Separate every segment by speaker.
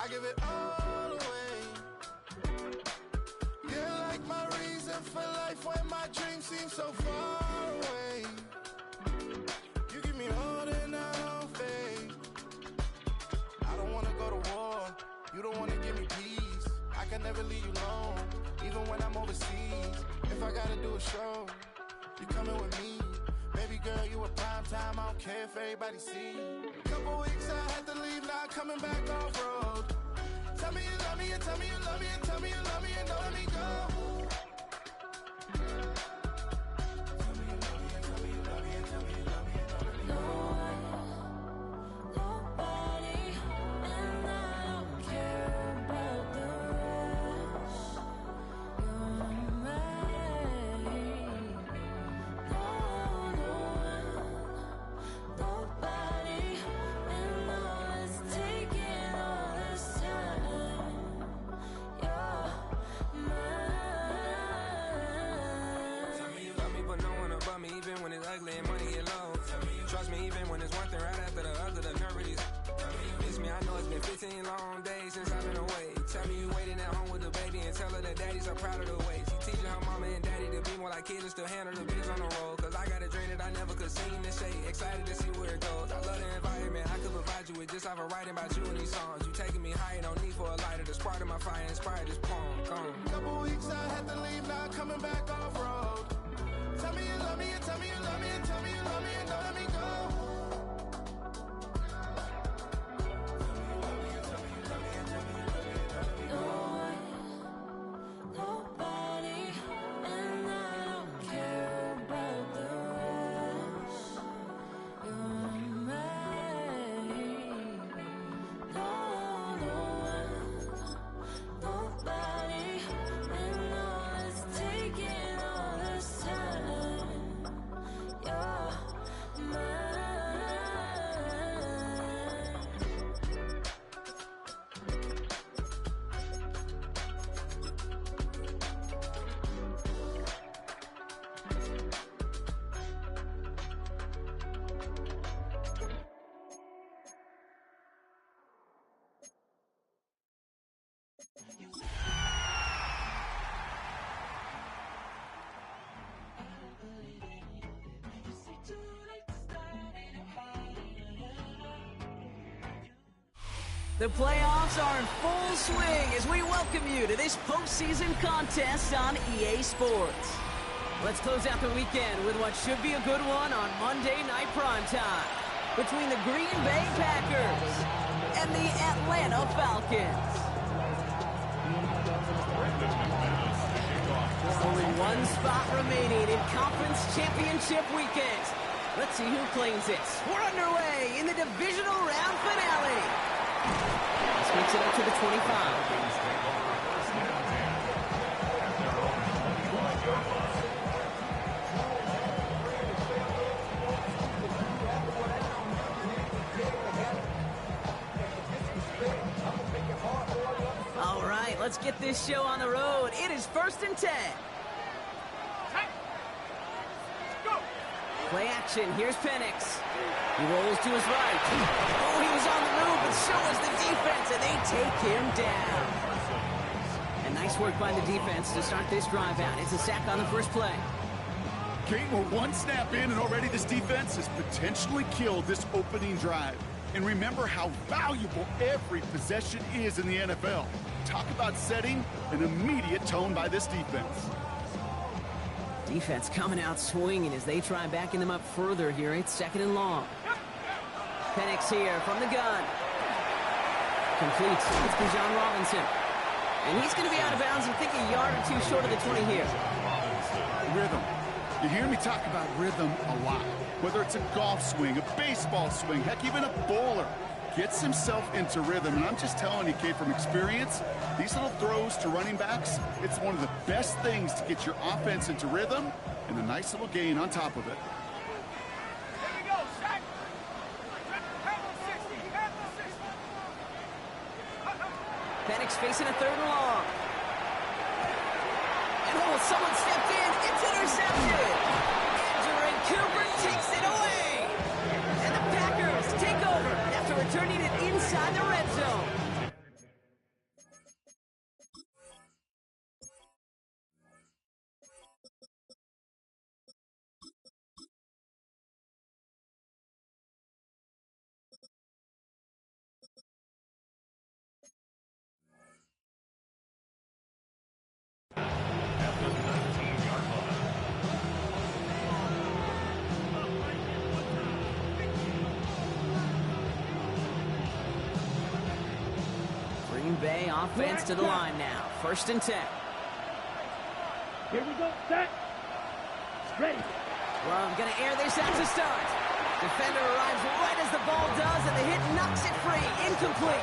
Speaker 1: I give it all away. You're like my reason for life when my dreams seem so far away. You give me all that I don't fade. I don't wanna go to war. You don't wanna give me peace. I can never leave you alone, even when I'm overseas. If I gotta do a show, you coming with me. Baby girl, you a prime time. I don't care if everybody see. Couple weeks I had to leave, now I'm coming back off road. Tell me you love me and tell me you love me and tell me you love me and don't let me go.
Speaker 2: Even when it's ugly and money get low. Trust me, even when it's one thing right after the other, the nerve is. Miss me, I know it's been 15 long days since I've been away. Tell me you waiting at home with the baby and tell her that daddy's so proud of the way. She teaching her mama and daddy to be more like kids and still handle the biz on the road. Cause I got a dream that I never could sing and say. Excited to see where it goes. I love the environment. I could provide you with just off of writing about you in these songs. You taking me higher, no need for a lighter. The spark of my fire inspired this poem. Gone.
Speaker 1: Couple weeks I had to leave, now I'm coming back off road. Tell me you love me and tell me you love me and tell me you love me and don't let me go.
Speaker 3: The playoffs are in full swing as we welcome you to this postseason contest on EA Sports. Let's close out the weekend with what should be a good one on Monday Night Primetime between the Green Bay Packers and the Atlanta Falcons. Only one spot remaining in Conference Championship Weekend. Let's see who claims this. We're underway in the divisional round finale. This makes it up to the 25. All right, let's get this show on the road. It is 1st and 10. Play action. Here's Penix. He rolls to his right. Oh, he was on the move, but so was the defense, and they take him down. And nice work by the defense to start this drive out. It's a sack on the first play.
Speaker 4: Kate, we're one snap in, and already this defense has potentially killed this opening drive. And remember how valuable every possession is in the NFL. Talk about setting an immediate tone by this defense.
Speaker 3: Defense coming out swinging as they try backing them up further here. It's 2nd and long. Penix here from the gun. Completes. It's Bijan Robinson. And he's going to be out of bounds, I think a yard or two short of the 20 here.
Speaker 4: Rhythm. You hear me talk about rhythm a lot. Whether it's a golf swing, a baseball swing, heck, even a bowler. Gets himself into rhythm, and I'm just telling you, Kate, from experience, these little throws to running backs, it's one of the best things to get your offense into rhythm, and a nice little gain on top of it.
Speaker 3: Penix facing a 3rd and long. And oh, someone stepped in. It's intercepted. Andrew Cooper takes it away. And the Packers take over after returning it inside the red zone. Bay offense to the line now. 1st and 10.
Speaker 5: Here we go. Set. Ready.
Speaker 3: Well, I'm going to air this out to start. Defender arrives right as the ball does, and the hit knocks it free. Incomplete.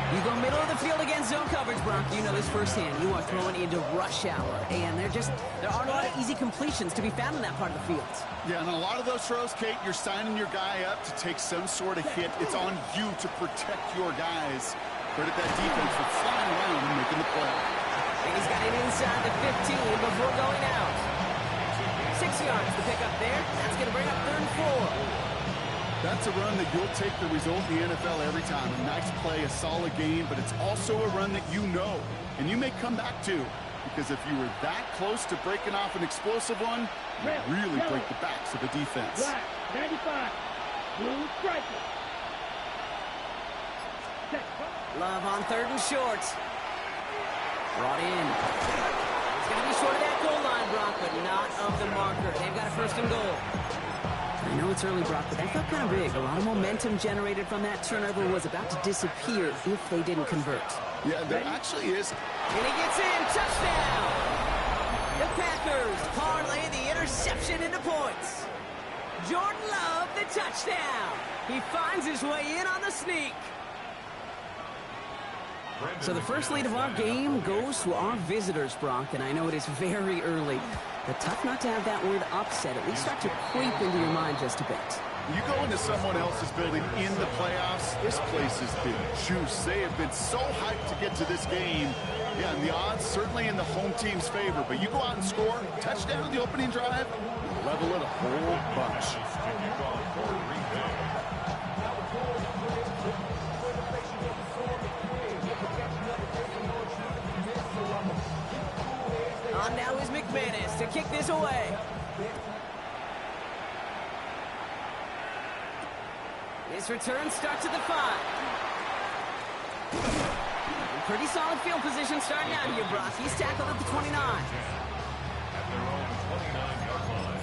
Speaker 3: You go middle of the field against zone coverage, Brock. You know this firsthand. You are throwing into rush hour, and there aren't a lot of easy completions to be found in that part of the field.
Speaker 4: Yeah, and a lot of those throws, Kate, you're signing your guy up to take some sort of hit. It's on you to protect your guys. Credit that defense for flying around and making the play.
Speaker 3: And he's got it inside the 15 before going out. 6 yards to pick up there. That's going to bring up 3rd and 4.
Speaker 4: That's a run that you'll take the result in the NFL every time. A nice play, a solid game, but it's also a run that you know, and you may come back to. Because if you were that close to breaking off an explosive one, you really break the backs of the defense.
Speaker 5: Black, 95. Blue striker.
Speaker 3: Love on 3rd and short. Brought in. It's going to be short of that goal line, Brock, but not of the marker. They've got a 1st and goal. I know it's early, Brock, but that felt kind of big. A lot of momentum generated from that turnover was about to disappear if they didn't convert.
Speaker 4: Yeah, there actually is.
Speaker 3: And he gets in. Touchdown! The Packers parlay the interception into points. Jordan Love, the touchdown. He finds his way in on the sneak. So the first lead of our game goes to our visitors, Brock, and I know it is very early, but tough not to have that word upset at least start to creep into your mind just a bit.
Speaker 4: You go into someone else's building in the playoffs, this place has been juiced. They have been so hyped to get to this game. Yeah, and the odds certainly in the home team's favor, but you go out and score, touchdown in the opening drive, level it a whole bunch.
Speaker 3: On now is McManus to kick this away. This return starts at the 5. Pretty solid field position starting out here, Brock. He's tackled at the 29.
Speaker 6: At their own 29-yard line.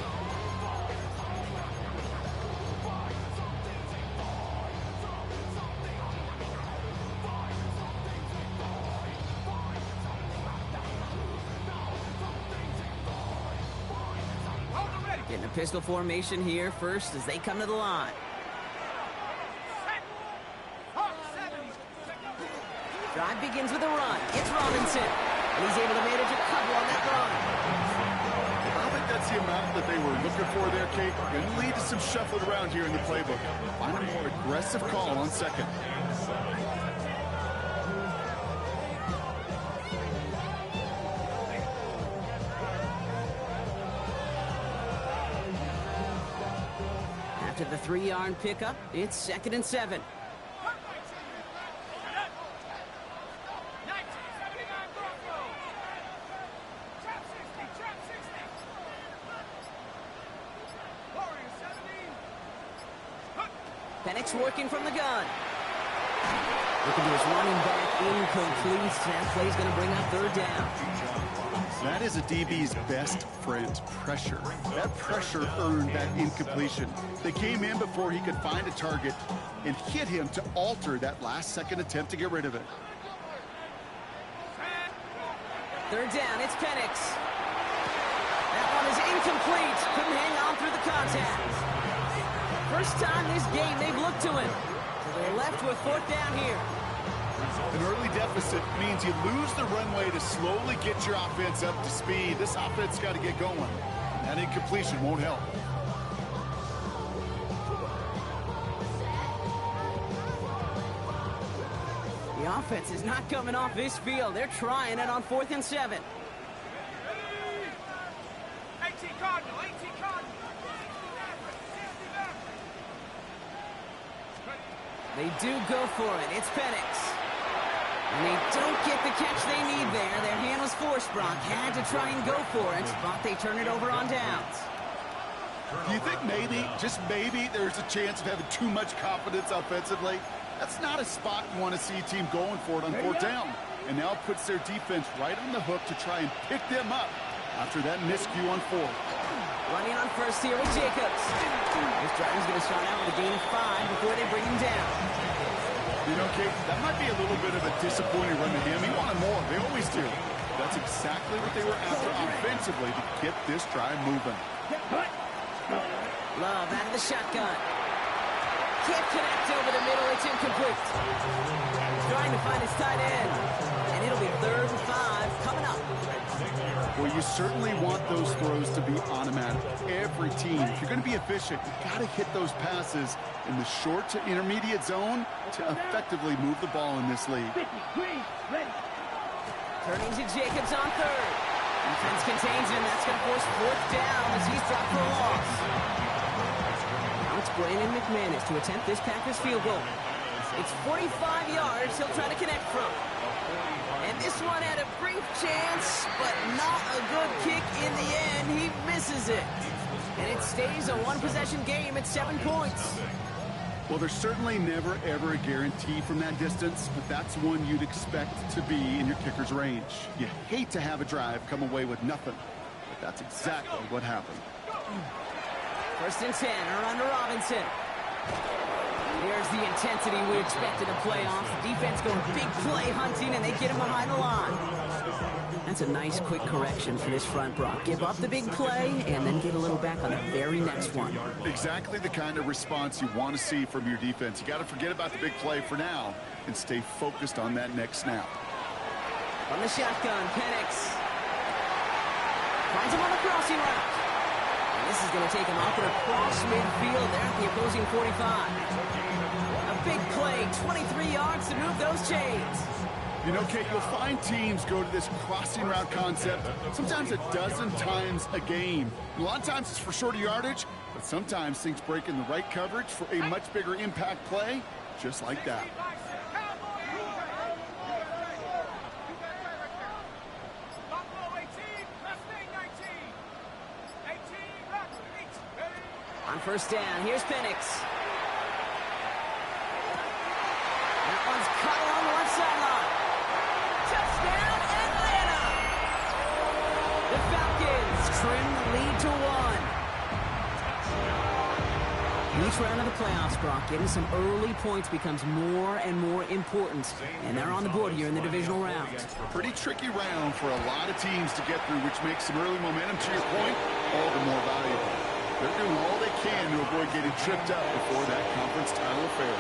Speaker 3: Getting a pistol formation here first as they come to the line. Drive begins with a run. It's Robinson. And he's able to manage a couple on that run.
Speaker 4: I don't think that's the amount that they were looking for there, Kate. Going to lead to some shuffling around here in the playbook. Find a more aggressive call on 2nd.
Speaker 3: After the 3-yard pickup, it's 2nd and 7. Penix working from the gun. Looking to his running back, incomplete. That play's going to bring up 3rd down.
Speaker 4: That is a DB's best friend, pressure. That pressure earned that incompletion. They came in before he could find a target and hit him to alter that last-second attempt to get rid of it.
Speaker 3: 3rd down, it's Penix. That one is incomplete. Couldn't hang on through the contact. First time this game they've looked to him. So they're left with 4th down here.
Speaker 4: An early deficit means you lose the runway to slowly get your offense up to speed. This offense got to get going. That incompletion won't help.
Speaker 3: The offense is not coming off this field. They're trying it on 4th and 7. They do go for it. It's Penix. And they don't get the catch they need there. Their hand was forced, Brock. Had to try and go for it, but they turn it over on downs.
Speaker 4: Do you think maybe, just maybe, there's a chance of having too much confidence offensively? That's not a spot you want to see a team going for it on 4th down. And now it puts their defense right on the hook to try and pick them up after that miscue on 4th.
Speaker 3: Running on first here with Jacobs. This drive is going to start out with a gain of 5 before they bring him down.
Speaker 4: You know, Kate, that might be a little bit of a disappointing run to him. He wanted more. They always do. That's exactly what they were after offensively to get this drive moving.
Speaker 3: Love out of the shotgun. Can't connect over the middle. It's incomplete. Trying to find his tight end. And it'll be 3rd and 5 coming up.
Speaker 4: Well, you certainly want those throws to be automatic. Every team, if you're going to be efficient, you got to hit those passes in the short to intermediate zone to effectively move the ball in this league.
Speaker 5: 50, green, ready.
Speaker 3: Turning to Jacobs on 3rd. Defense contains him. That's going to force 4th down as he's dropped for a loss. Now it's Brandon McManus to attempt this Packers field goal. It's 45 yards he'll try to connect from. And this one had a brief chance, but not a good kick in the end. He misses it. And it stays a one-possession game at 7 points.
Speaker 4: Well, there's certainly never, ever a guarantee from that distance, but that's one you'd expect to be in your kicker's range. You hate to have a drive come away with nothing, but that's exactly what happened.
Speaker 3: 1st and 10, around to Robinson. Here's the intensity we expected in playoffs. The defense going big play hunting, and they get him behind the line. That's a nice, quick correction for this front, Brock. Give up the big play, and then get a little back on the very next one.
Speaker 4: Exactly the kind of response you want to see from your defense. You got to forget about the big play for now and stay focused on that next snap.
Speaker 3: On the shotgun, Penix finds him on the crossing route. And this is going to take him up and across midfield there at the opposing 45. A big play, 23 yards to move those chains.
Speaker 4: You know, Kate, you'll find teams go to this crossing route concept sometimes a dozen times a game. A lot of times it's for shorter yardage, but sometimes things break in the right coverage for a much bigger impact play, just like that.
Speaker 3: On 1st down, here's Penix. That one's caught along the left sideline. Touchdown, Atlanta! The Falcons trim the lead to 1. Each round of the playoffs, Brock, getting some early points becomes more and more important. And they're on the board here in the divisional round.
Speaker 4: Pretty tricky round for a lot of teams to get through, which makes some early momentum, to your point, all the more valuable. They're doing all they can to avoid getting tripped up before that conference title affair.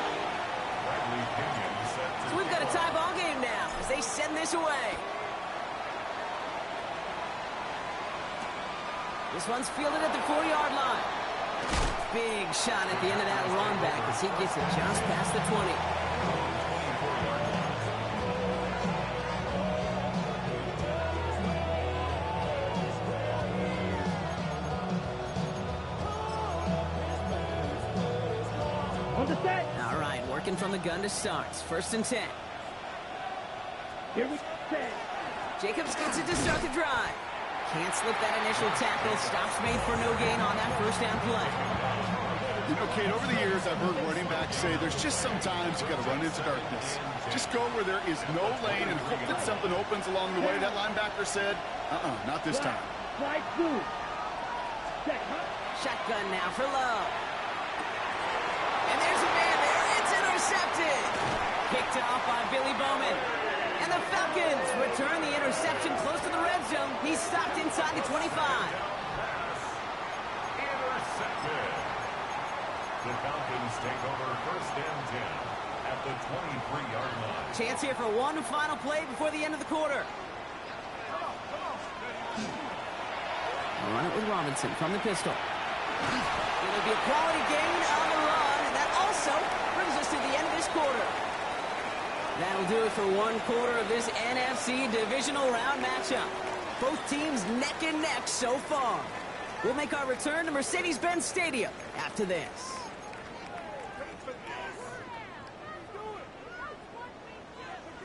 Speaker 3: So we've got a tie ball game now as they send this away. This one's fielded at the 4-yard line. Big shot at the end of that run back as he gets it just past the 20. All right, working from the gun to start. 1st and 10.
Speaker 5: Here we go.
Speaker 3: Jacobs gets it to start the drive. Can't slip that initial tackle. Stops made for no gain on that 1st down play.
Speaker 4: You know, Kate, over the years, I've heard running backs say there's just sometimes you got to run into darkness. Just go where there is no lane and hope that something opens along the way. That linebacker said, not this time.
Speaker 5: Slide through.
Speaker 3: Shotgun now for Love. And there's a man there. It's intercepted. Picked off by Billy Bowman. And the Falcons return the interception close to the red zone. He's stopped inside the 25.
Speaker 6: Intercepted. The Falcons take over 1st and 10 at the 23-yard line.
Speaker 3: Chance here for one final play before the end of the quarter. Run it with Robinson from the pistol. It'll be a quality gain on the run, and that also brings us to the end of this quarter. That'll do it for one quarter of this NFC divisional round matchup. Both teams neck and neck so far. We'll make our return to Mercedes-Benz Stadium after this.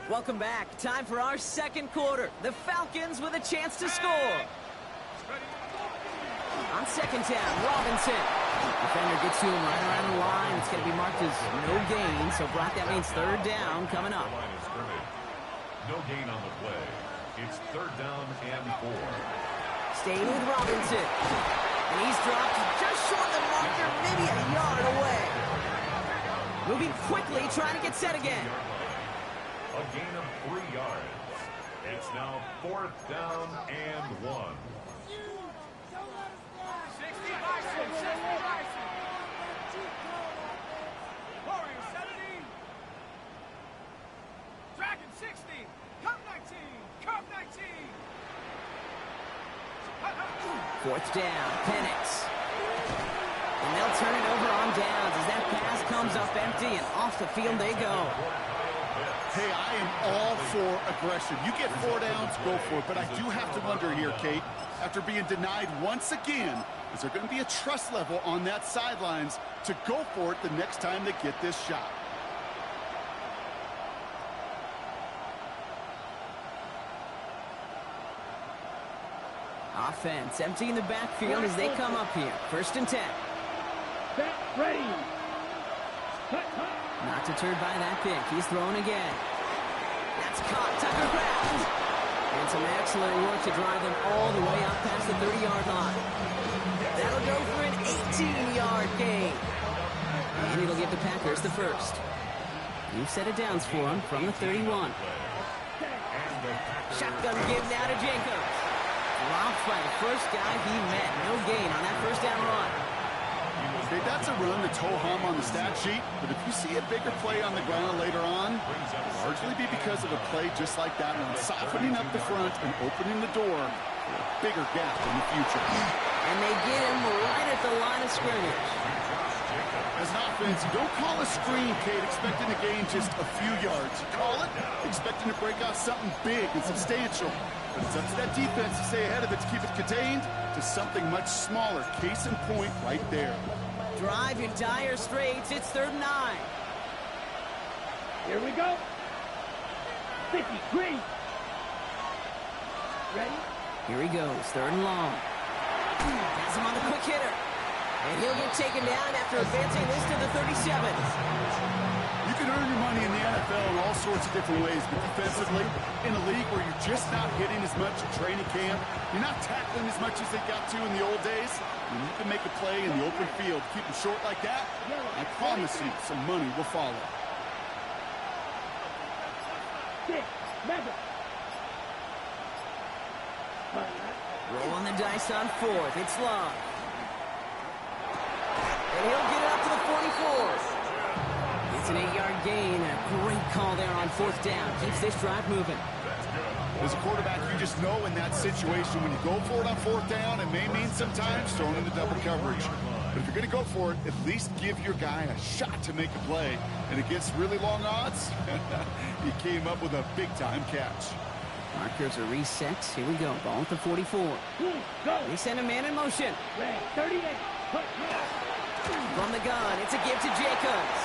Speaker 3: Welcome back. Time for our 2nd quarter. The Falcons with a chance to score. On 2nd down, Robinson. Defender gets to him right around the line. It's going to be marked as no gain. So, Brock, that means 3rd down coming up.
Speaker 6: No gain on the play. It's 3rd down and 4.
Speaker 3: Staying with Robinson. And he's dropped just short of the marker, maybe a yard away. Moving quickly, trying to get set again.
Speaker 6: A gain of 3 yards. It's now 4th down and 1.
Speaker 2: 60 Bison, 60 Bison. Warrior 70. Dragon 60. Cup 19. Cup 19.
Speaker 3: 4th down, Penix. And they'll turn it over on downs as that pass comes up empty and off the field they go.
Speaker 4: Hey, I am all for aggression. You get 4 downs, go for it. But I do have to wonder here, Kate, after being denied once again, is there going to be a trust level on that sidelines to go for it the next time they get this shot?
Speaker 3: Offense emptying the backfield as they come up here. 1st and 10.
Speaker 5: Set, ready. Cut, cut.
Speaker 3: Not deterred by that pick. He's throwing again. That's caught. Tucker grabbed. And some excellent work to drive them all the way out past the 30-yard line. That'll go for an 18-yard gain. And it'll give the Packers the first. New set of downs for them from the 31. Shotgun give now to Jacobs. Dropped by the first guy he met. No gain on that 1st down run.
Speaker 4: Okay, that's a run that's ho-hum on the stat sheet, but if you see a bigger play on the ground later on, it'll largely be because of a play just like that one, softening up the front and opening the door for a bigger gap in the future.
Speaker 3: And they get him right at the line of scrimmage.
Speaker 4: As an offense, you don't call a screen, Kate, expecting to gain just a few yards. You call it expecting to break out something big and substantial. But it's up to that defense to stay ahead of it, to keep it contained to something much smaller. Case in point right there.
Speaker 3: Drive in dire straits. It's 3rd and 9.
Speaker 5: Here we go. 53. Ready?
Speaker 3: Here he goes. 3rd and long. Has him on the quick hitter. And he'll get taken down after advancing this to the 37.
Speaker 4: You can earn your money in the NFL in all sorts of different ways, but defensively, in a league where you're just not hitting as much in training camp, you're not tackling as much as they got to in the old days, when you can make a play in the open field, keep it short like that, I promise you some money will follow.
Speaker 5: 6, 7.
Speaker 3: Rolling the dice on 4th. It's Love. And he'll get it up to the 44. It's an 8-yard gain. A great call there on 4th down. Keeps this drive moving.
Speaker 4: As a quarterback, you just know in that situation, when you go for it on 4th down, it may mean sometimes throwing into double coverage. But if you're going to go for it, at least give your guy a shot to make a play. And against really long odds, he came up with a big-time catch.
Speaker 3: Markers are reset. Here we go. Ball at the 44. They send a man in motion.
Speaker 5: 38.
Speaker 3: From the gun, it's a give to Jacobs.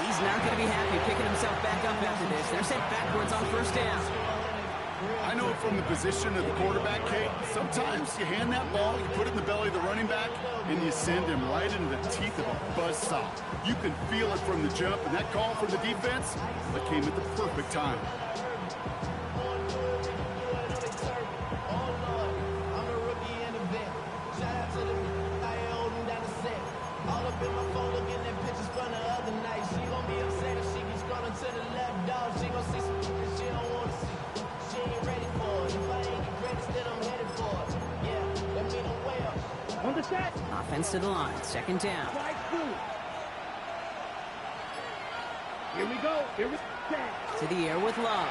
Speaker 3: He's not going to be happy picking himself back up after this. They're sent backwards on 1st down.
Speaker 4: I know from the position of the quarterback, Kate, sometimes you hand that ball, you put it in the belly of the running back, and you send him right into the teeth of a buzzsaw. You can feel it from the jump, and that call from the defense, that came at the perfect time.
Speaker 5: On the set.
Speaker 3: Offense to the line. 2nd down.
Speaker 5: Side through. Here we go. Here we go.
Speaker 3: To the air with Love.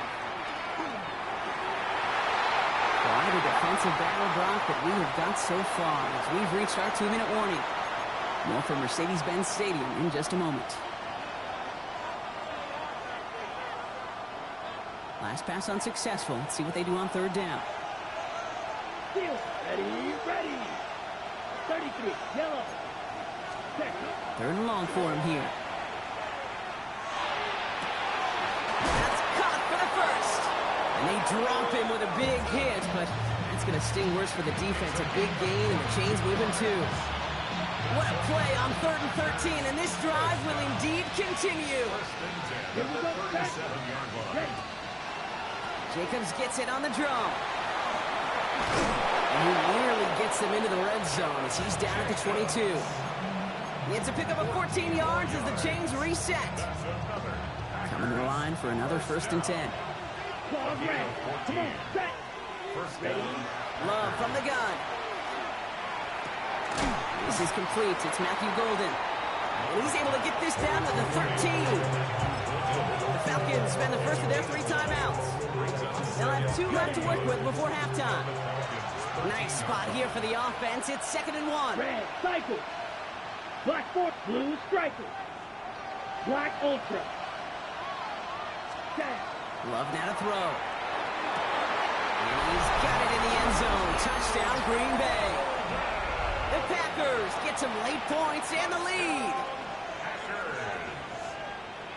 Speaker 3: Quite a defensive battle, Brock, that we have got so far as we've reached our 2-minute warning. More from Mercedes-Benz Stadium in just a moment. Last pass unsuccessful. Let's see what they do on 3rd down.
Speaker 5: Steal. Ready, ready. 33, yellow. Check.
Speaker 3: 3rd and long for him here. That's caught for the first. And they drop him with a big hit, but that's going to sting worse for the defense. A big gain, and the chain's moving too. What a play on 3rd and 13, and this drive will indeed continue.
Speaker 5: Here we go. Ready.
Speaker 3: Jacobs gets it on the drum. And he nearly gets them into the red zone as he's down at the 22. It's a pickup of 14 yards as the chains reset. Coming to the line for another 1st and 10.
Speaker 5: Ball red. Come on, set.
Speaker 6: First down.
Speaker 3: Love from the gun. This is complete. It's Matthew Golden. And he's able to get this down to the 13. The Falcons spend the first of their 3 timeouts. They'll have 2 left to work with before halftime. Nice spot here for the offense. It's 2nd and 1.
Speaker 5: Red, cycle. Black force, blue, striker. Black ultra. Set.
Speaker 3: Love now to throw. And he's got it in the end zone. Touchdown, Green Bay. The Packers get some late points and the lead.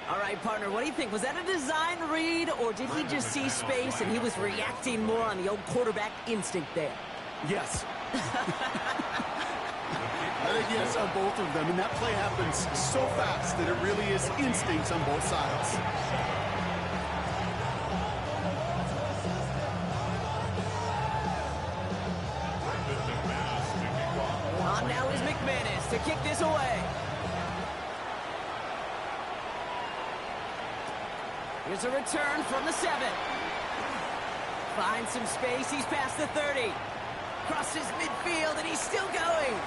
Speaker 3: All right, partner, what do you think? Was that a design read, or did he just see space and he was reacting more on the old quarterback instinct there?
Speaker 4: Yes. I think yes on both of them, and that play happens so fast that it really is instincts on both sides.
Speaker 3: On now is McManus to kick this away. Here's a return from the 7. Finds some space. He's past the 30. Crosses midfield, and he's still going.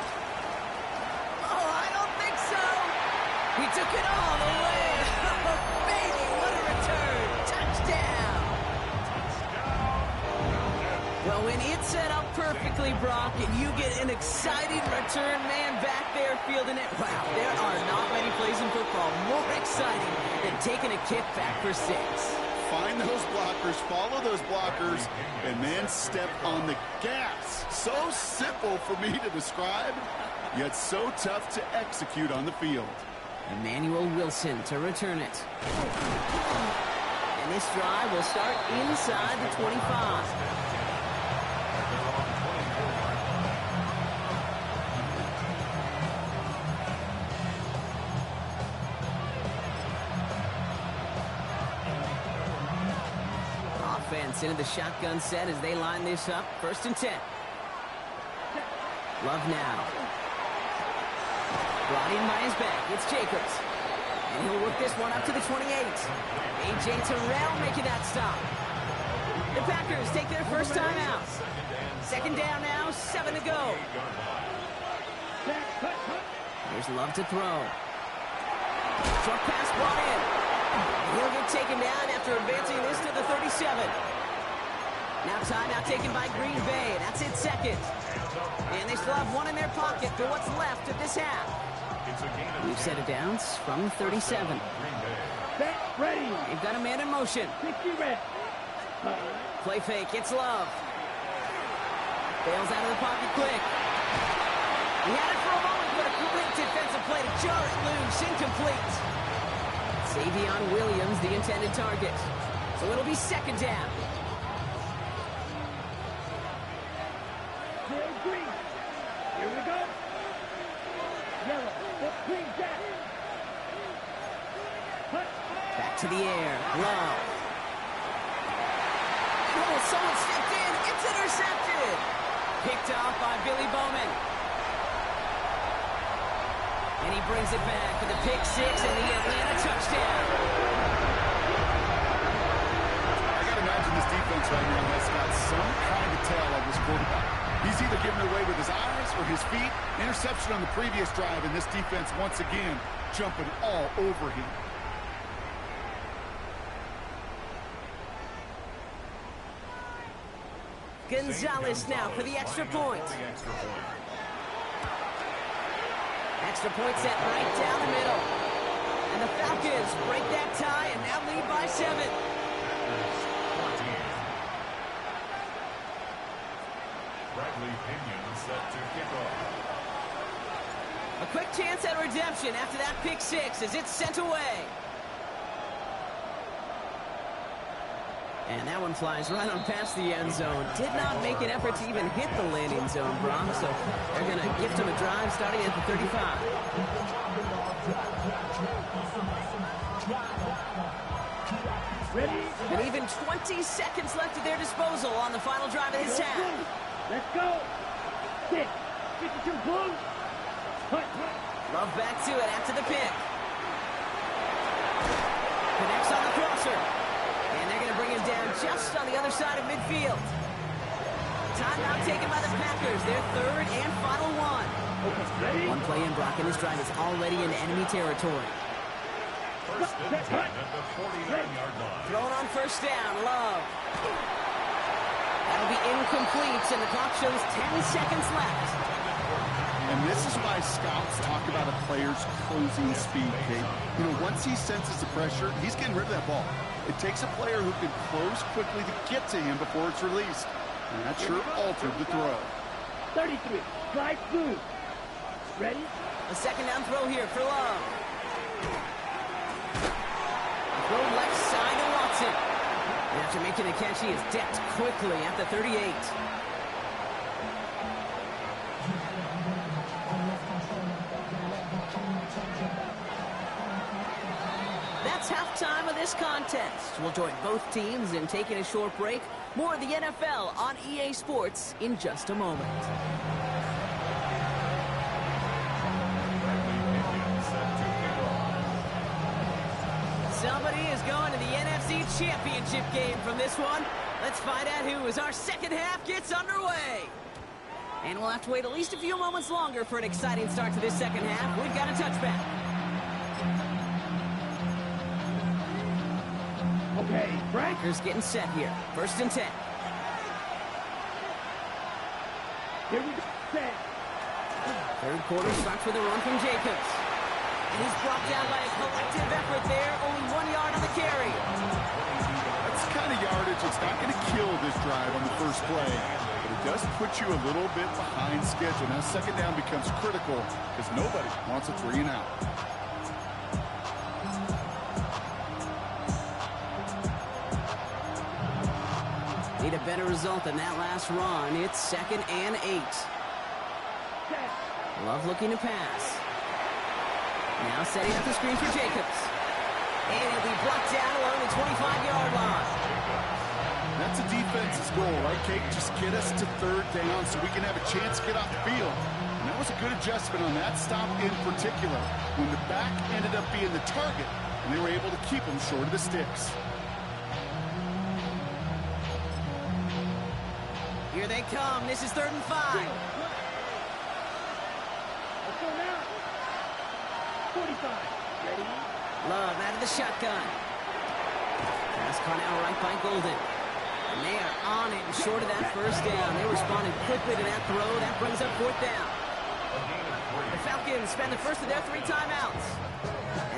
Speaker 3: Oh, I don't think so. He took it all the way. Oh, baby, what a return. Touchdown. Well, when it's set up perfectly, Brock, and you get an exciting return man back there fielding it, wow, there are not many plays in football more exciting than taking a kick back for 6.
Speaker 4: Find those blockers, follow those blockers, and then step on the gas. So simple for me to describe, yet so tough to execute on the field.
Speaker 3: Emmanuel Wilson to return it. And this drive will start inside the 25. Offense into the shotgun set as they line this up. 1st and 10. Love now. Brought in by his back. It's Jacobs. And he'll work this one up to the 28. A.J. Terrell making that stop. The Packers take their first time out. 2nd down now, 7 to go. Here's Love to throw. Short pass brought in. He'll get taken down after advancing this to the 37. Now timeout taken by Green Bay. That's it, 2nd. And they still have 1 in their pocket for what's left of this half. We've set it down from the 37.
Speaker 5: Set, ready.
Speaker 3: They've got a man in motion.
Speaker 5: 60 red.
Speaker 3: Play fake, it's Love. Bails out of the pocket quick. He had it for a moment, but a great defensive play to jar it loose. Incomplete. Savion Williams, the intended target. So it'll be 2nd down.
Speaker 5: Still green. Here we go. Yellow. Green jack.
Speaker 3: Back to the air. Love. Oh, someone stepped in. It's intercepted. Picked off by Billy Bowman. And he brings it back for the pick 6 and the Atlanta touchdown.
Speaker 4: I got to imagine this defense right now has got some kind of tail on this quarterback. He's either giving it away with his eyes or his feet. Interception on the previous drive, and this defense once again jumping all over him.
Speaker 3: Gonzalez now for the extra point. Extra point set right down the middle. And the Falcons break that tie and now lead by 7.
Speaker 6: Bradley Pinion set to kick off.
Speaker 3: A quick chance at redemption after that pick 6 as it's sent away. And that one flies right on past the end zone. Did not make an effort to even hit the landing zone, Brock. So they're going to gift him a drive starting at the 35.
Speaker 5: Ready?
Speaker 3: And even 20 seconds left at their disposal on the final drive of this half.
Speaker 5: Let's go. 6. 52 blue. Hut.
Speaker 3: Love back to it after the pick. Connects on the crosser. And they're going to bring him down just on the other side of midfield. Timeout taken by the Packers. Their third and final one. One play in, Brock, and his drive is already in enemy territory.
Speaker 6: First and 10 at the 49-yard line.
Speaker 3: Thrown on first down, Love. That'll be incomplete, and the clock shows 10 seconds left.
Speaker 4: And this is why scouts talk about a player's closing speed, Kate. You know, once he senses the pressure, he's getting rid of that ball. It takes a player who can close quickly to get to him before it's released. And that sure altered the throw.
Speaker 5: 33, slide through. Ready?
Speaker 3: A second down throw here for Love. Throw left side to Watson. And after making a catch, he is decked quickly at the 38. That's halftime of this contest. We'll join both teams in taking a short break. More of the NFL on EA Sports in just a moment. Somebody is going to the NFC Championship game from this one. Let's find out who, as our second half gets underway. And we'll have to wait at least a few moments longer for an exciting start to this second half. We've got a touchback.
Speaker 5: Okay, Frank.
Speaker 3: Packers getting set here. First and 10.
Speaker 5: Here we go. Set.
Speaker 3: Third quarter starts with a run from Jacobs. And he's brought down by a collective effort there. Only 1 yard on the carry.
Speaker 4: That's the kind of yardage that's not going to kill this drive on the first play. But it does put you a little bit behind schedule. Now second down becomes critical because nobody wants a 3 and out.
Speaker 3: Need a better result than that last run. It's second and 8. Love looking to pass. Now setting up the screen for Jacobs. And he'll be blocked down along the 25-yard line.
Speaker 4: That's a defense's goal, right, Kate? Just get us to third down so we can have a chance to get off the field. And that was a good adjustment on that stop in particular, when the back ended up being the target, and they were able to keep him short of the sticks.
Speaker 3: Here they come. This is 3rd and 5.
Speaker 5: Let's go now. 45. Ready?
Speaker 3: Love out of the shotgun. Pass caught out right by Golden. And they are on it and short of that first down. They responded quickly to that throw. That brings up 4th down. The Falcons spend the first of their 3 timeouts.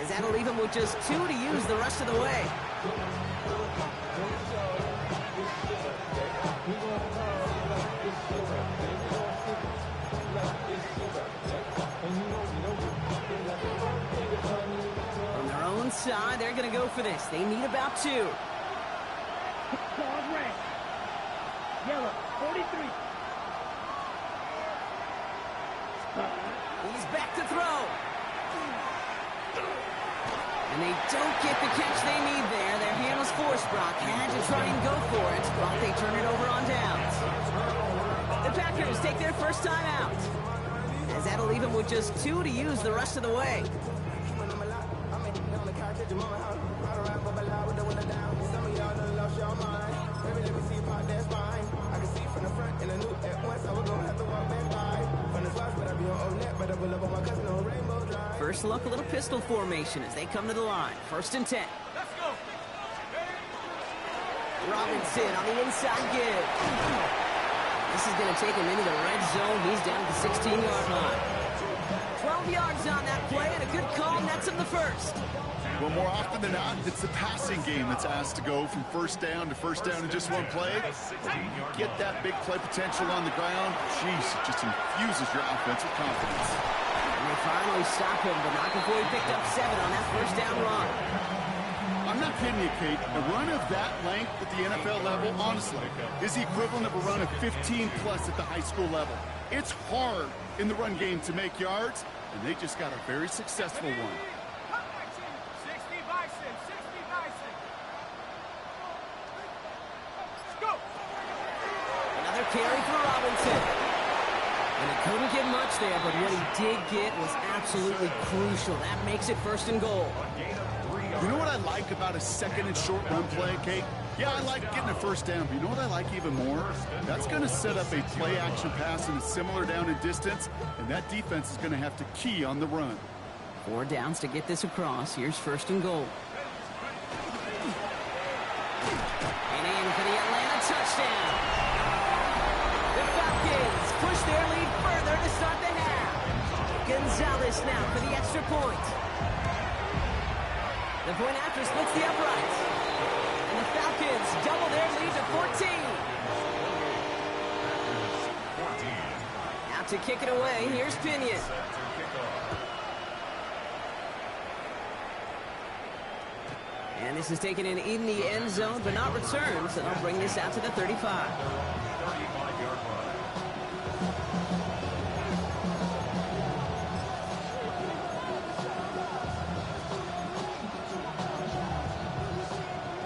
Speaker 3: As that'll leave them with just 2 to use the rest of the way. On their own side, they're going to go for this. They need about 2.
Speaker 5: Dog red. Yellow. 43.
Speaker 3: He's back to throw. And they don't get the catch they need there. Their hand was forced. Brock had to try and go for it, but they turn it over on downs. The Packers take their first time out, as that'll leave them with just 2 to use the rest of the way. First look, a little pistol formation as they come to the line. 1st and 10.
Speaker 2: Let's go.
Speaker 3: Robinson on the inside give. This is going to take him into the red zone. He's down at the 16-yard line. 12 yards on that play, and a good call nets him the first.
Speaker 4: Well, more often than not, it's the passing game that's asked to go from first down to first down in just one play. Get that big play potential on the ground. Jeez, it just infuses your offense with confidence.
Speaker 3: And they finally stop him, but not before he picked up 7 on that first down run.
Speaker 4: I'm not kidding you, Kate. A run of that length at the NFL level, honestly, is the equivalent of a run of 15-plus at the high school level. It's hard in the run game to make yards, and they just got a very successful one.
Speaker 3: Carry for Robinson. And it couldn't get much there, but what he did get was absolutely crucial. That makes it 1st and goal.
Speaker 4: You know what I like about a 2nd and short run play, Kate? Yeah, I like getting a 1st down, but you know what I like even more? That's going to set up a play-action pass in a similar down and distance, and that defense is going to have to key on the run.
Speaker 3: 4 downs to get this across. Here's 1st and goal. And in for the Atlanta touchdown. The Falcons push their lead further to start the half. Gonzalez now for the extra point. The point after splits the uprights. And the Falcons double their lead to 14. Out to kick it away, here's Pinion. And this is taken in the end zone, but not returned, so they'll bring this out to the 35.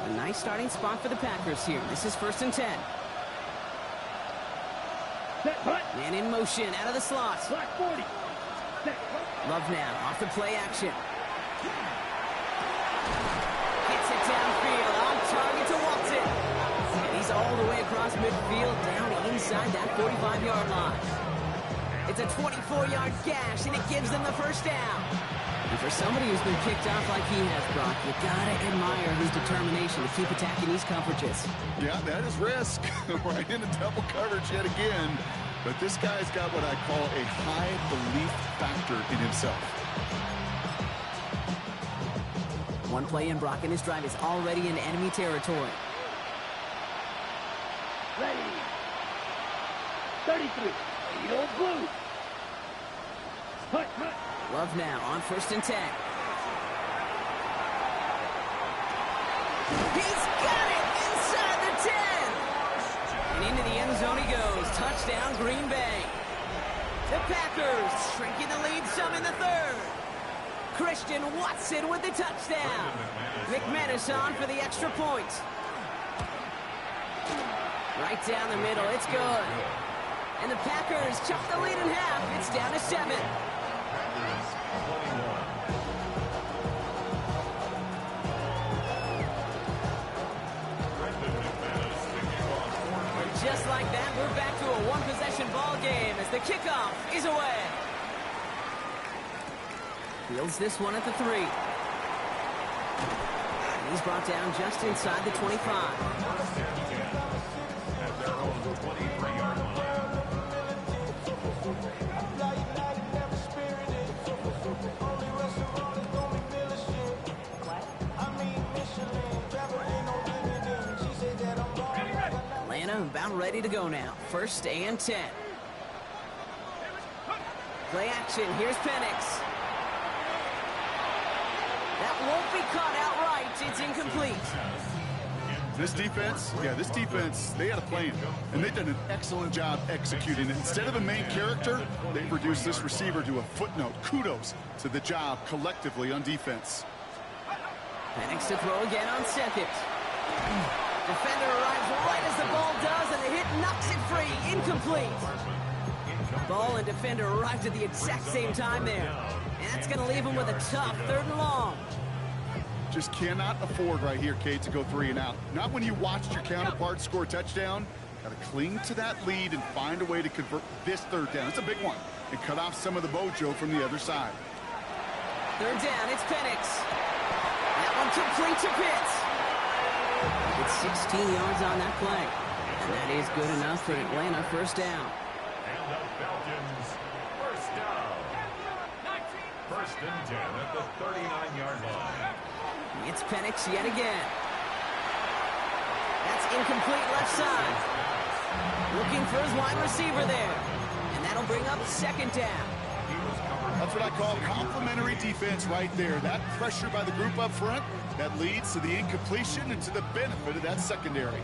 Speaker 3: A nice starting spot for the Packers here. This is 1st and 10. Man in motion, out of the slot. Love now, off the play action. Hits it downfield, on target to Watson. And he's all the way across midfield, down inside that 45-yard line. It's a 24-yard gash, and it gives them the 1st down. And for somebody who's been kicked off like he has, Brock, you gotta admire his determination to keep attacking these coverages. Yeah, that is risk. Right into double coverage yet again. But this guy's got what I call a high belief factor in himself. One play in, Brock, and his drive is already in enemy territory.
Speaker 5: Ready. 33. Old blue. Hut.
Speaker 3: Love now on 1st and 10. He's got it inside the 10. And into the end zone he goes. Touchdown, Green Bay. The Packers shrinking the lead some in the 3rd. Christian Watson with the touchdown. McManus on for the extra point. Right down the middle, it's good. And the Packers chop the lead in half. It's down to 7. And just like that, we're back to a one-possession ball game as the kickoff is away. Fields this one at the 3. And he's brought down just inside the 25. Atlanta about ready to go now. 1st and 10. Play action. Here's Penix. That won't be caught outright. It's incomplete.
Speaker 4: This defense, they had a plan, and they've done an excellent job executing it. Instead of a main character, they've reduced this receiver to a footnote. Kudos to the job collectively on defense.
Speaker 3: Penix to throw again on 2nd. Defender arrives right as the ball does, and the hit knocks it free. Incomplete. Ball and defender arrived at the exact same time there. And that's going to leave him with a tough 3rd and long.
Speaker 4: Just cannot afford right here, Kate, to go 3 and out. Not when you watched your counterpart score a touchdown. Got to cling to that lead and find a way to convert this 3rd down. It's a big one. And cut off some of the mojo from the other side.
Speaker 3: 3rd down, it's Penix. That one complete to Pitts. It's 16 yards on that play. And that is good enough for Atlanta. 1st down.
Speaker 6: And the Falcons, 1st down. 1st and 10 at the 39-yard line.
Speaker 3: It's Penix yet again. That's incomplete left side. Looking for his wide receiver there. And that'll bring up 2nd down.
Speaker 4: That's what I call complimentary defense right there. That pressure by the group up front, that leads to the incompletion and to the benefit of that secondary.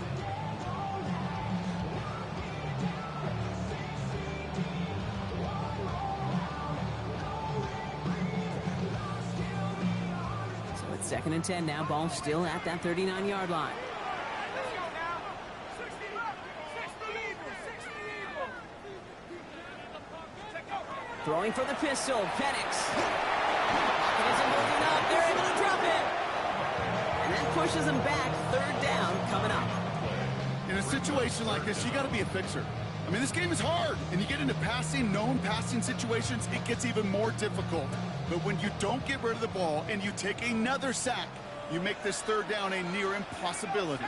Speaker 3: So it's 2nd and 10 now. Ball still at that 39-yard line. Throwing for the pistol, Penix. Pocket isn't holding up. They're able to drop it. And that pushes them back. Third down coming up.
Speaker 4: In a situation like this, you got to be a fixer. I mean, this game is hard, and you get into known passing situations, it gets even more difficult. But when you don't get rid of the ball and you take another sack, you make this third down a near impossibility.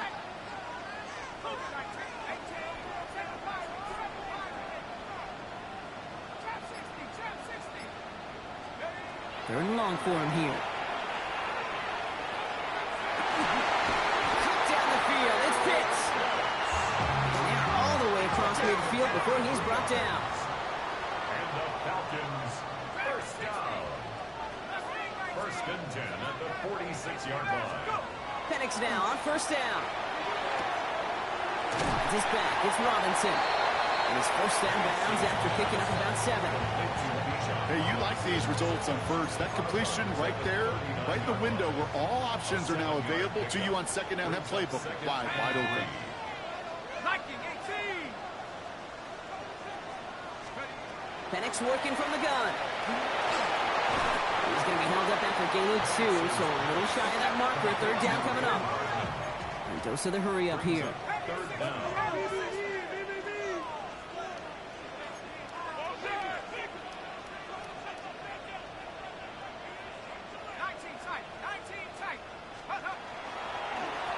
Speaker 3: Third and long for him here. Cut down the field. It's Pitts. And they're all the way across midfield before he's brought down.
Speaker 6: And the Falcons, first down. First and 10 at the 46-yard line.
Speaker 3: Penix now on first down. It's back. It's Robinson. And his first down bounds after picking up about 7.
Speaker 4: Hey, you like these results on first. That completion right there, right in the window where all options are now available to you on second down. That playbook wide open.
Speaker 3: Penix working from the gun. He's going to be held up after gaining 2, so a little shy of that marker. Third down coming up. And dose of the hurry up here.
Speaker 6: Third down.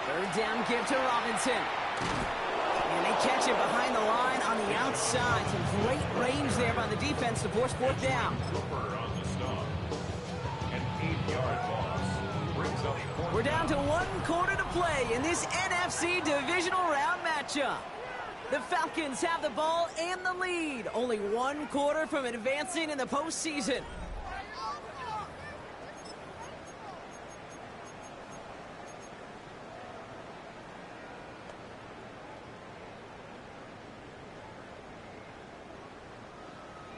Speaker 3: Third down give to Robinson. And they catch it behind the line on the outside. Some great range there by the defense to force fourth down.
Speaker 6: Cooper on the stop. An 8-yard loss. Brings up fourth.
Speaker 3: We're down to 1 quarter to play in this NFC divisional round matchup. The Falcons have the ball and the lead. Only 1 quarter from advancing in the postseason.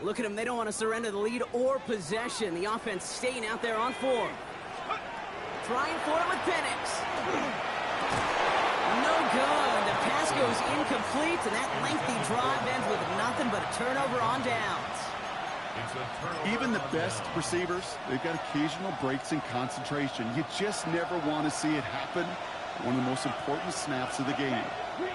Speaker 3: Look at them. They don't want to surrender the lead or possession. The offense staying out there on 4. Trying for it with Penix. No good. The pass goes incomplete, and that lengthy drive ends with nothing but a turnover on downs.
Speaker 4: Even the best receivers, they've got occasional breaks in concentration. You just never want to see it happen. One of the most important snaps of the game.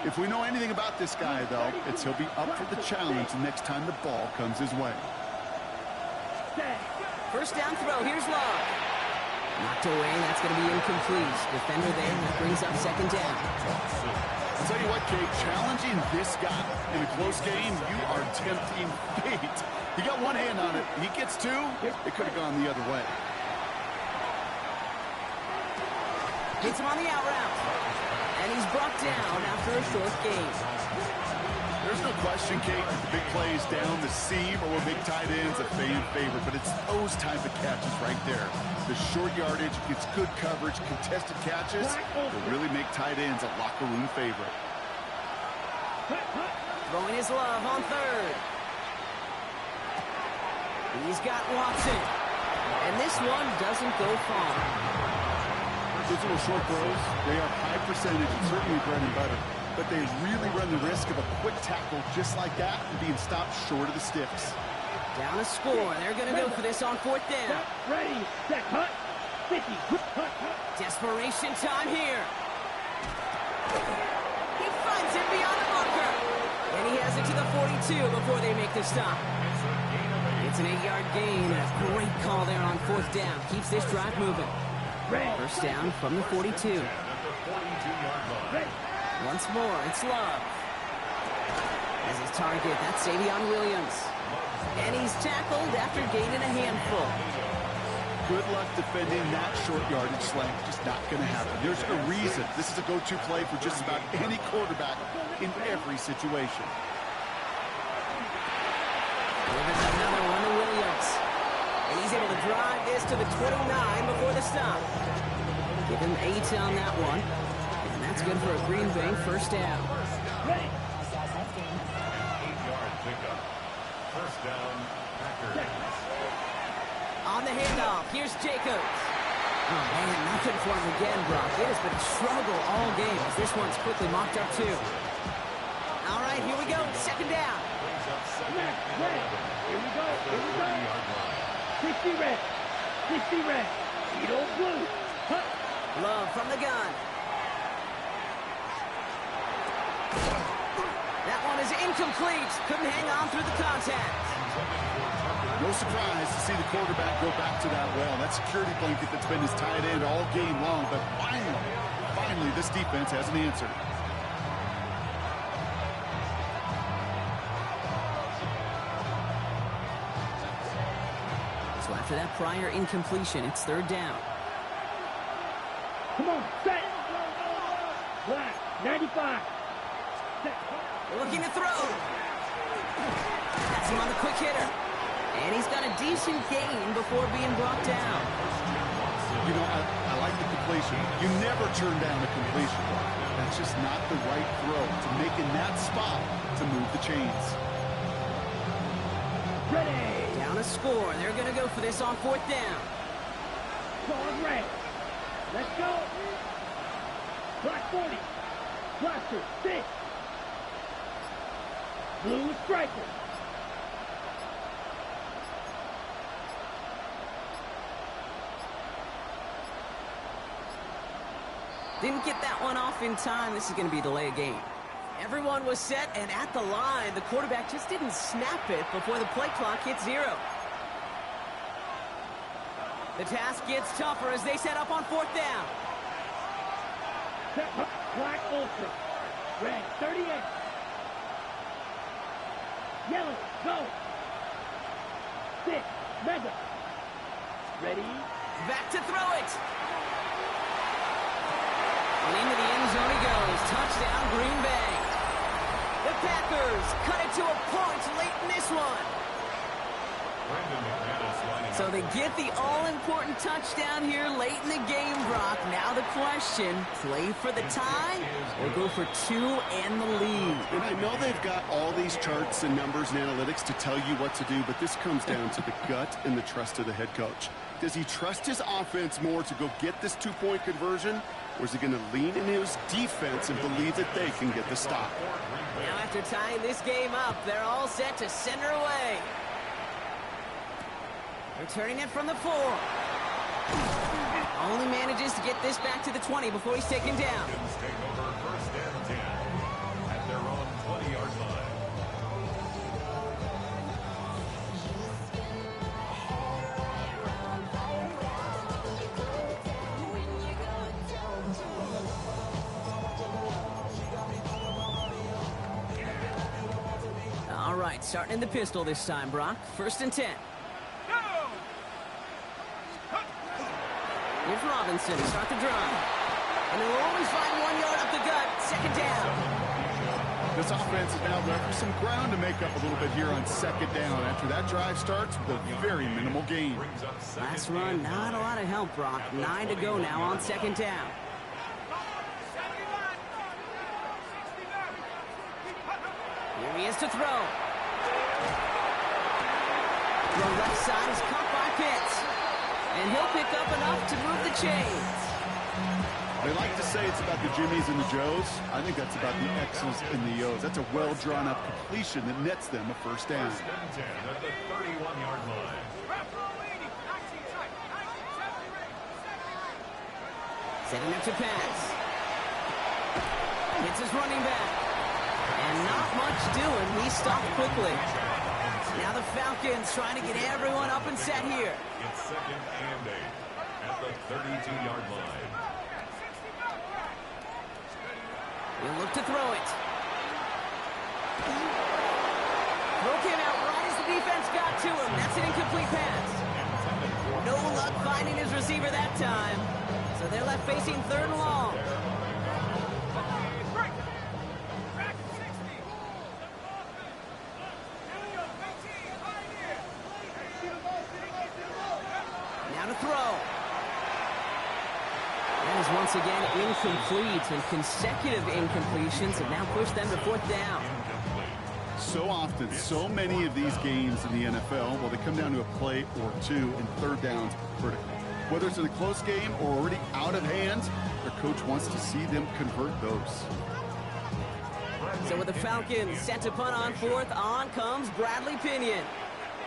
Speaker 4: If we know anything about this guy, though, it's he'll be up for the challenge next time the ball comes his way.
Speaker 3: First down throw. Here's Love. Knocked away. That's going to be incomplete. Defender there. That brings up second down.
Speaker 4: I'll tell you what, Kate, challenging this guy in a close game, you are tempting fate. He got one hand on it. He gets 2. It could have gone the other way.
Speaker 3: Hits him on the out route. And he's brought down after a short gain.
Speaker 4: There's no question, Kate, the big plays down the seam or big tight ends a fan favorite, but it's those type of catches right there. The short yardage, gets good coverage, contested catches will really make tight ends a locker room favorite.
Speaker 3: Throwing his Love on third. He's got Watson. And this one doesn't go far.
Speaker 4: Those little short throws, they are high percentage and certainly bread and butter. But they really run the risk of a quick tackle just like that and being stopped short of the sticks.
Speaker 3: Down a score. They're going to go for this on fourth down.
Speaker 5: Ready, set, cut, 50, cut.
Speaker 3: Desperation time here. He finds him beyond the marker. And he has it to the 42 before they make the stop. It's an 8-yard gain. A great call there on fourth down. Keeps this drive moving. First down from the 42. Once more, it's Love. As his target, that's Savion Williams. And he's tackled after gaining a handful.
Speaker 4: Good luck defending that short yardage slang. Just not going to happen. There's a reason. This is a go-to play for just about any quarterback in every situation.
Speaker 3: Another one to Williams. And he's able to drive this to the 29 before the stop. Give him 8 on that one. And that's good for a Green Bay first down.
Speaker 6: 8-yard pickup. First down, Packers.
Speaker 3: On the handoff, here's Jacobs. Oh, man, nothing for him again, Brock. It has been a struggle all game as this one's quickly mocked up, too. All right, here we go. Second down.
Speaker 5: Left, red. Here we go. Here we go. 60 red. 60 red. Cheeto blue. Huh.
Speaker 3: Love from the gun. That one is incomplete. Couldn't hang on through the contact.
Speaker 4: No surprise to see the quarterback go back to that well. That security blanket that's been his tight end all game long. But finally, this defense has an answer.
Speaker 3: So after that prior incompletion, it's third down.
Speaker 5: Come on, set. Black, 95. Set.
Speaker 3: Looking to throw. That's him on the quick hitter. And he's got a decent gain before being brought down.
Speaker 4: You know, I like the completion. You never turn down a completion. That's just not the right throw to make in that spot to move the chains.
Speaker 5: Ready.
Speaker 3: Down a score. They're going to go for this on fourth down.
Speaker 5: Ball red. Let's go. Black 40. Blaster 6. Blue striker.
Speaker 3: Didn't get that one off in time. This is going to be a delay of game. Everyone was set and at the line. The quarterback just didn't snap it before the play clock hit 0. The task gets tougher as they set up on fourth down.
Speaker 5: Black ultra. Red 38. Yellow, go. 6, mega. Ready.
Speaker 3: Back to throw it. And into the end zone he goes. Touchdown, Green Bay. The Packers cut it to a point late in this one. So they get the all-important touchdown here late in the game, Brock. Now the question, play for the tie or go for 2 and the lead?
Speaker 4: And I know they've got all these charts and numbers and analytics to tell you what to do, but this comes down to the gut and the trust of the head coach. Does he trust his offense more to go get this 2-point conversion, or is he going to lean into his defense and believe that they can get the stop?
Speaker 3: Now after tying this game up, they're all set to send her away. Returning it from the 4. Only manages to get this back to the 20 before he's taken down.
Speaker 6: Take over first and 10 at their own 20-yard line.
Speaker 3: All right, starting in the pistol this time, Brock. First and 10. Here's Robinson to start the drive. And he'll always find 1 yard up the gut. Second down.
Speaker 4: This offense is now left with some ground to make up a little bit here on second down after that drive starts with a very minimal gain.
Speaker 3: Last run, not a lot of help, Brock. 9 to go now on second down. Here he is to throw. The left side is caught by Pitts. And he'll pick up enough to move the chains.
Speaker 4: They like to say it's about the Jimmies and the Joes. I think that's about the X's and the O's. That's a well-drawn-up completion that nets them a first down.
Speaker 6: First and 10 at the 31-yard line.
Speaker 3: Setting up to pass. Hits his running back. And not much doing. He stopped quickly. Now the Falcons trying to get everyone up and set here.
Speaker 6: It's second and 8 at the 32-yard line.
Speaker 3: He'll look to throw it. Throw came out right as the defense got to him. That's an incomplete pass. No luck finding his receiver that time. So they're left facing third and long. Now to throw. That is once again incomplete, and consecutive incompletions have now pushed them to fourth down.
Speaker 4: So often, so many of these games in the NFL, well, they come down to a play or two and third downs vertically. Whether it's in a close game or already out of hand, their coach wants to see them convert those.
Speaker 3: So So with the Falcons set to punt on fourth, on comes Bradley Pinion.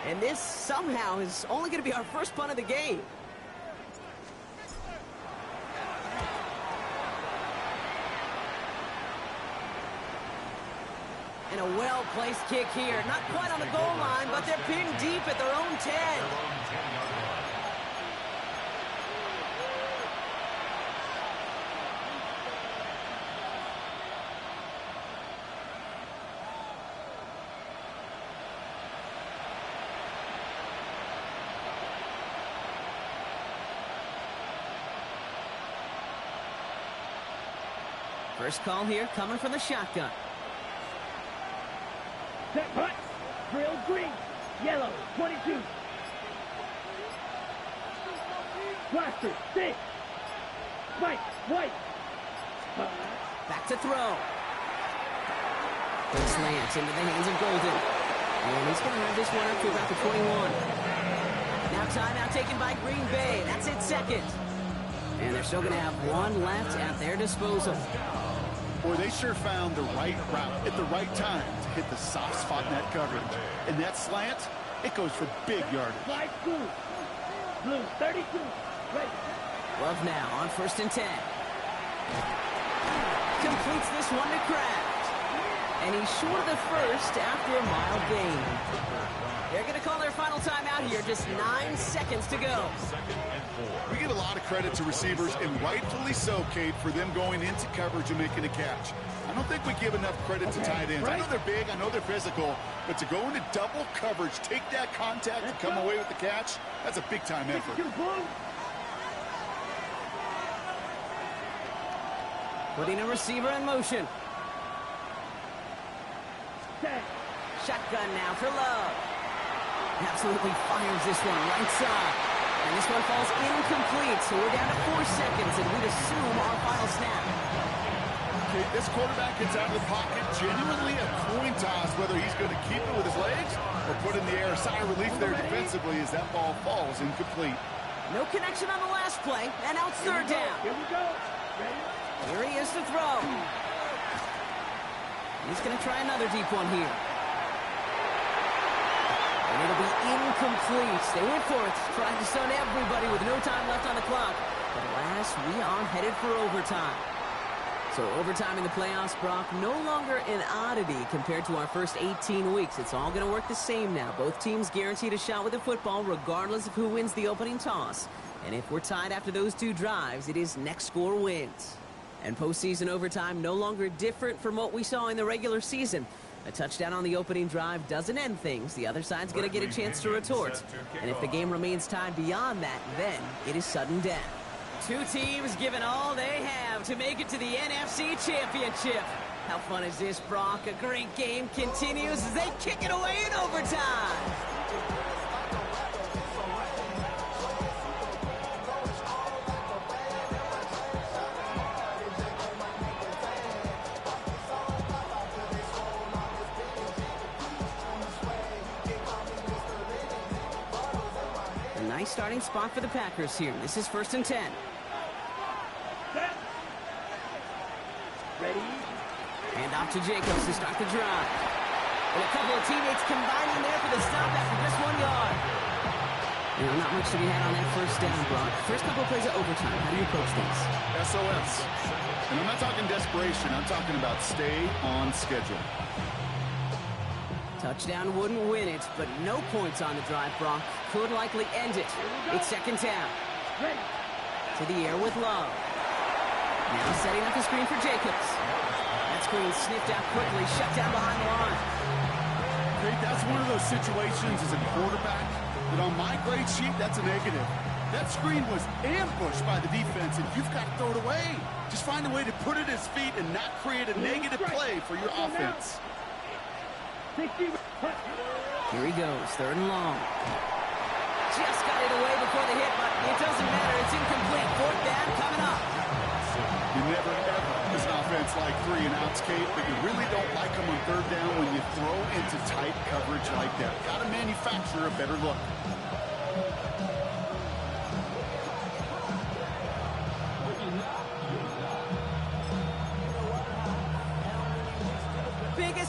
Speaker 3: And this somehow is only going to be our first punt of the game. And a well-placed kick here. Not quite on the goal line, but they're pinned deep at their own 10. First call here coming from the shotgun.
Speaker 5: Set punt. Drill green. Yellow. 22. Blaster. 6. Spike. White.
Speaker 3: Back to throw. Good slant into the hands of Golden. And he's going to have this one up to about the 21. Now timeout taken by Green Bay. That's it, second. And they're still going to have one left at their disposal.
Speaker 4: Boy, they sure found the right route at the right time to hit the soft spot in that coverage. And that slant, it goes for big yardage.
Speaker 5: Slide blue. Blue, 32. Ready.
Speaker 3: Love now on 1st and 10. Completes this one to Kraft. And he's short of the first after a mile gain. They're going to call their final timeout here. Just 9 seconds to go.
Speaker 4: We give a lot of credit to receivers, and rightfully so, Kate, for them going into coverage and making a catch. I don't think we give enough credit to tight ends. I know they're big, I know they're physical, but to go into double coverage, take that contact, and come away with the catch, that's a big-time effort.
Speaker 3: Putting a receiver in motion. Shotgun now for Love. Absolutely fires this one right side. And this one falls incomplete, so we're down to 4 seconds, and we'd assume our final snap.
Speaker 4: Okay, this quarterback gets out of the pocket, genuinely a coin toss, whether he's going to keep it with his legs or put in the air. A sigh of relief there defensively as that ball falls incomplete.
Speaker 3: No connection on the last play, and now it's third down.
Speaker 5: Here we go. Ready?
Speaker 3: Here he is to throw. He's going to try another deep one here. And it'll be incomplete. They went for it, trying to stun everybody with no time left on the clock. But alas, we are headed for overtime. So overtime in the playoffs, Brock, no longer an oddity compared to our first 18 weeks. It's all going to work the same now. Both teams guaranteed a shot with the football regardless of who wins the opening toss. And if we're tied after those 2 drives, it is next score wins. And postseason overtime no longer different from what we saw in the regular season. A touchdown on the opening drive doesn't end things. The other side's going to get a chance to retort. And if the game remains tied beyond that, then it is sudden death. 2 teams giving all they have to make it to the NFC Championship. How fun is this, Brock? A great game continues as they kick it away in overtime. Nice starting spot for the Packers here. This is 1st and 10.
Speaker 5: Set. Ready?
Speaker 3: Hand off to Jacobs to start the drive. And a couple of teammates combining there for the stop after just 1 yard. You know, not much to be had on that first down, Brock. First couple of plays of overtime. How do you approach things?
Speaker 4: SOS. And I'm not talking desperation. I'm talking about stay on schedule.
Speaker 3: Touchdown wouldn't win it, but no points on the drive, Brock. Could likely end it. It's 2nd down.
Speaker 5: Ready.
Speaker 3: To the air with Love. Now setting up the screen for Jacobs. That screen sniffed out quickly, shut down behind the line.
Speaker 4: Great, that's one of those situations as a quarterback that on my grade sheet, that's a negative. That screen was ambushed by the defense, and you've got to throw it away. Just find a way to put it at his feet and not create a negative play for your offense.
Speaker 3: Here he goes, 3rd and long. Just got it away before the hit, but it doesn't matter. It's incomplete. 4th down coming up.
Speaker 4: You never, ever, as an offense like 3 and outs, Kate, but you really don't like them on 3rd down when you throw into tight coverage like that. Got to manufacture a better look.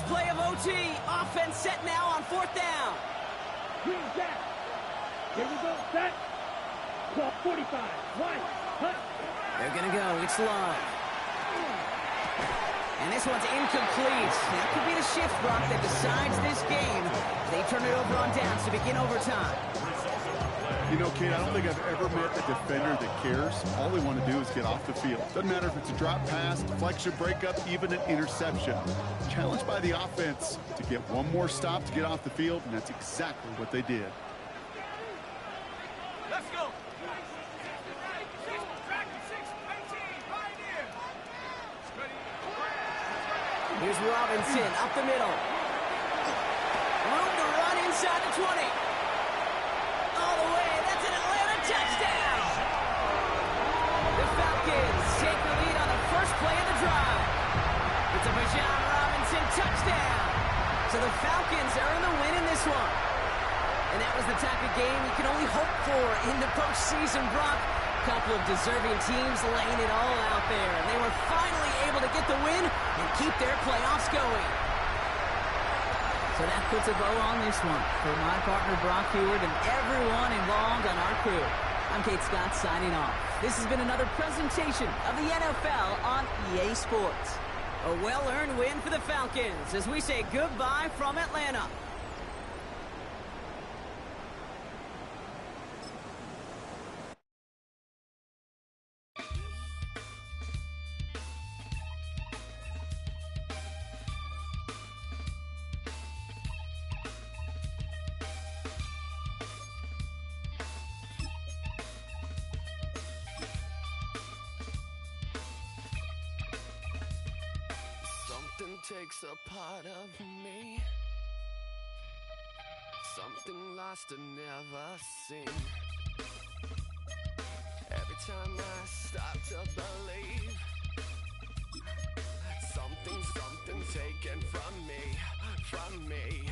Speaker 3: play of OT. Offense set now on 4th down.
Speaker 5: Green jack. Here we go. Set. 45. One. Hut.
Speaker 3: They're going to go. It's Love. And this one's incomplete. That could be the shift, Brock, that decides this game. They turn it over on downs to begin overtime.
Speaker 4: You know, Kate, I don't think I've ever met a defender that cares. All they want to do is get off the field. Doesn't matter if it's a drop pass, deflection, breakup, even an interception. Challenged by the offense to get one more stop to get off the field, and that's exactly what they did.
Speaker 2: Let's go.
Speaker 3: Here's Robinson up the middle. Room to run inside the 20. All the way. That's an Atlanta touchdown. The Falcons take the lead on the first play of the drive. It's a Bijan Robinson touchdown. So the Falcons earn the win in this one. And that was the type of game you can only hope for in the postseason, Brock. Couple of deserving teams laying it all out there. And they were finally able to get the win and keep their playoffs going. So that puts a bow on this one. For my partner, Brock Heward, and everyone involved on our crew, I'm Kate Scott signing off. This has been another presentation of the NFL on EA Sports. A well-earned win for the Falcons as we say goodbye from Atlanta.
Speaker 7: Something takes a part of me, something lost and never seen. Every time I start to believe, something taken from me.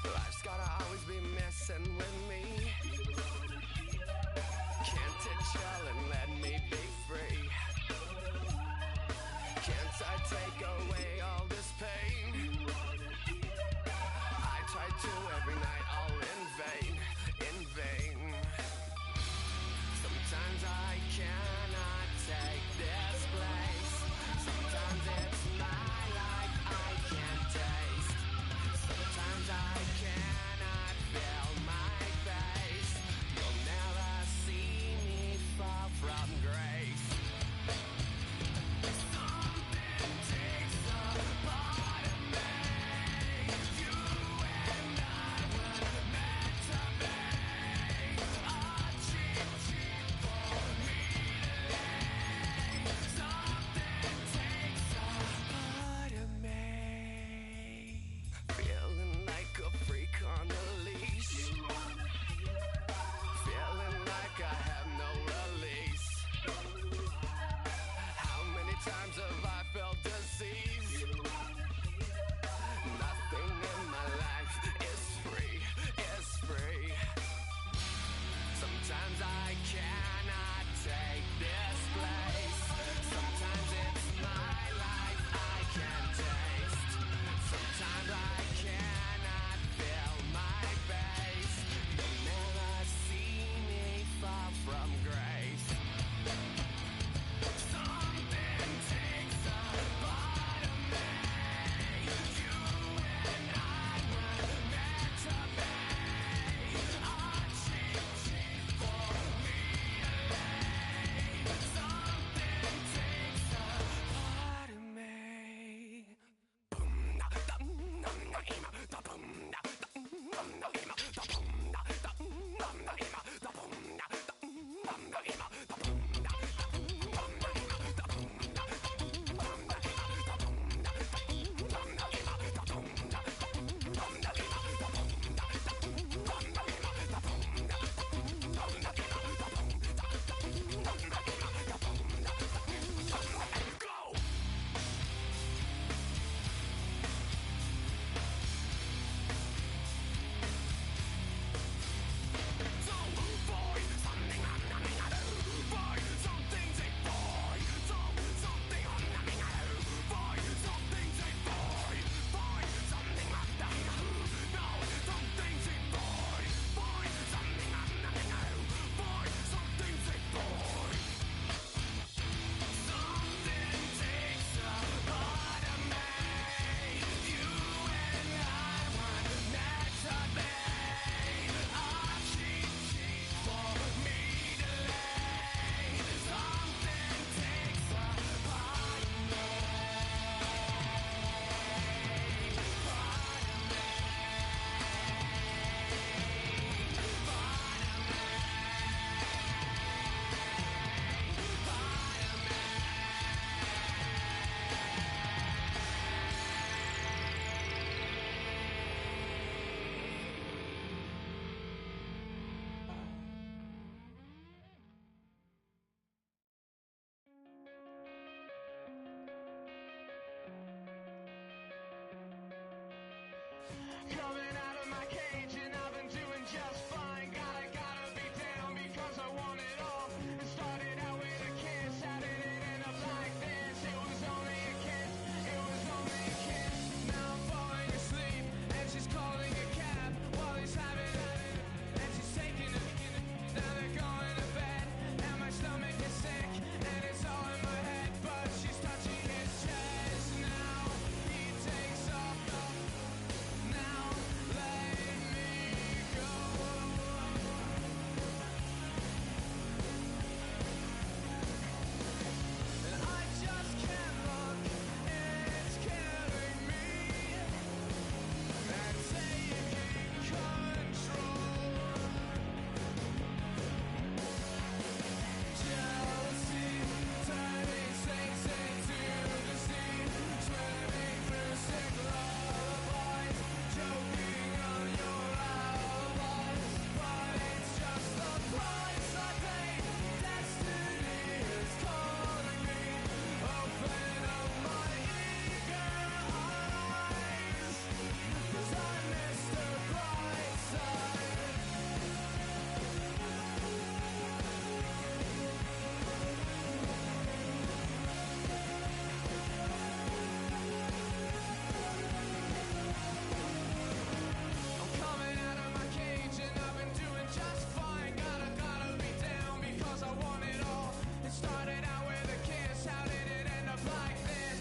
Speaker 7: Life's gotta always be messing with me. Can't it chill and let me be free? Can't I take away all this pain? I try to every night, all in vain. Sometimes I cannot take this place. Sometimes it's my life I can't taste. Sometimes I cannot feel my face. You'll never see me fall from grace. Something takes a Coming out of my cage and I've been doing just fine. Gotta be down because I want it all. It started out with a kiss, how did it end up like this? It was only a kiss, it was only a kiss. Now I'm falling asleep and she's calling a cab while he's having it, and she's taking it. Now they're going to bed and my stomach is sick and it's all in my head, but she's touching his chest. Now he takes off. Now let me go. And I just can't look, it's killing me. And taking control. Jealousy turning saints into the sea, swimming through sick lullabies, choking on your alibis. But it's just the price I pay. Destiny is calling me. Open up my eager eyes, 'cause I miss the bright side. I'm coming out of my cage and I've been doing just fine. Gotta be down because I want it all. It started out with a kiss, how did it end up like this?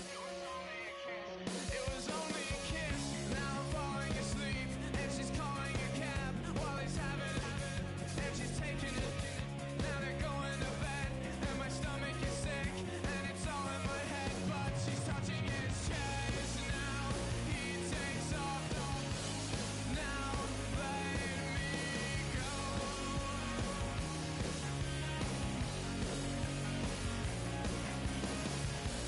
Speaker 7: It was only a kiss. Now I'm falling asleep and she's calling a cab while he's having it, and she's taking it. Now they're going to bed and my stomach is sick and it's all in my head, but she's touching his chest. Now he takes off. Now let me go.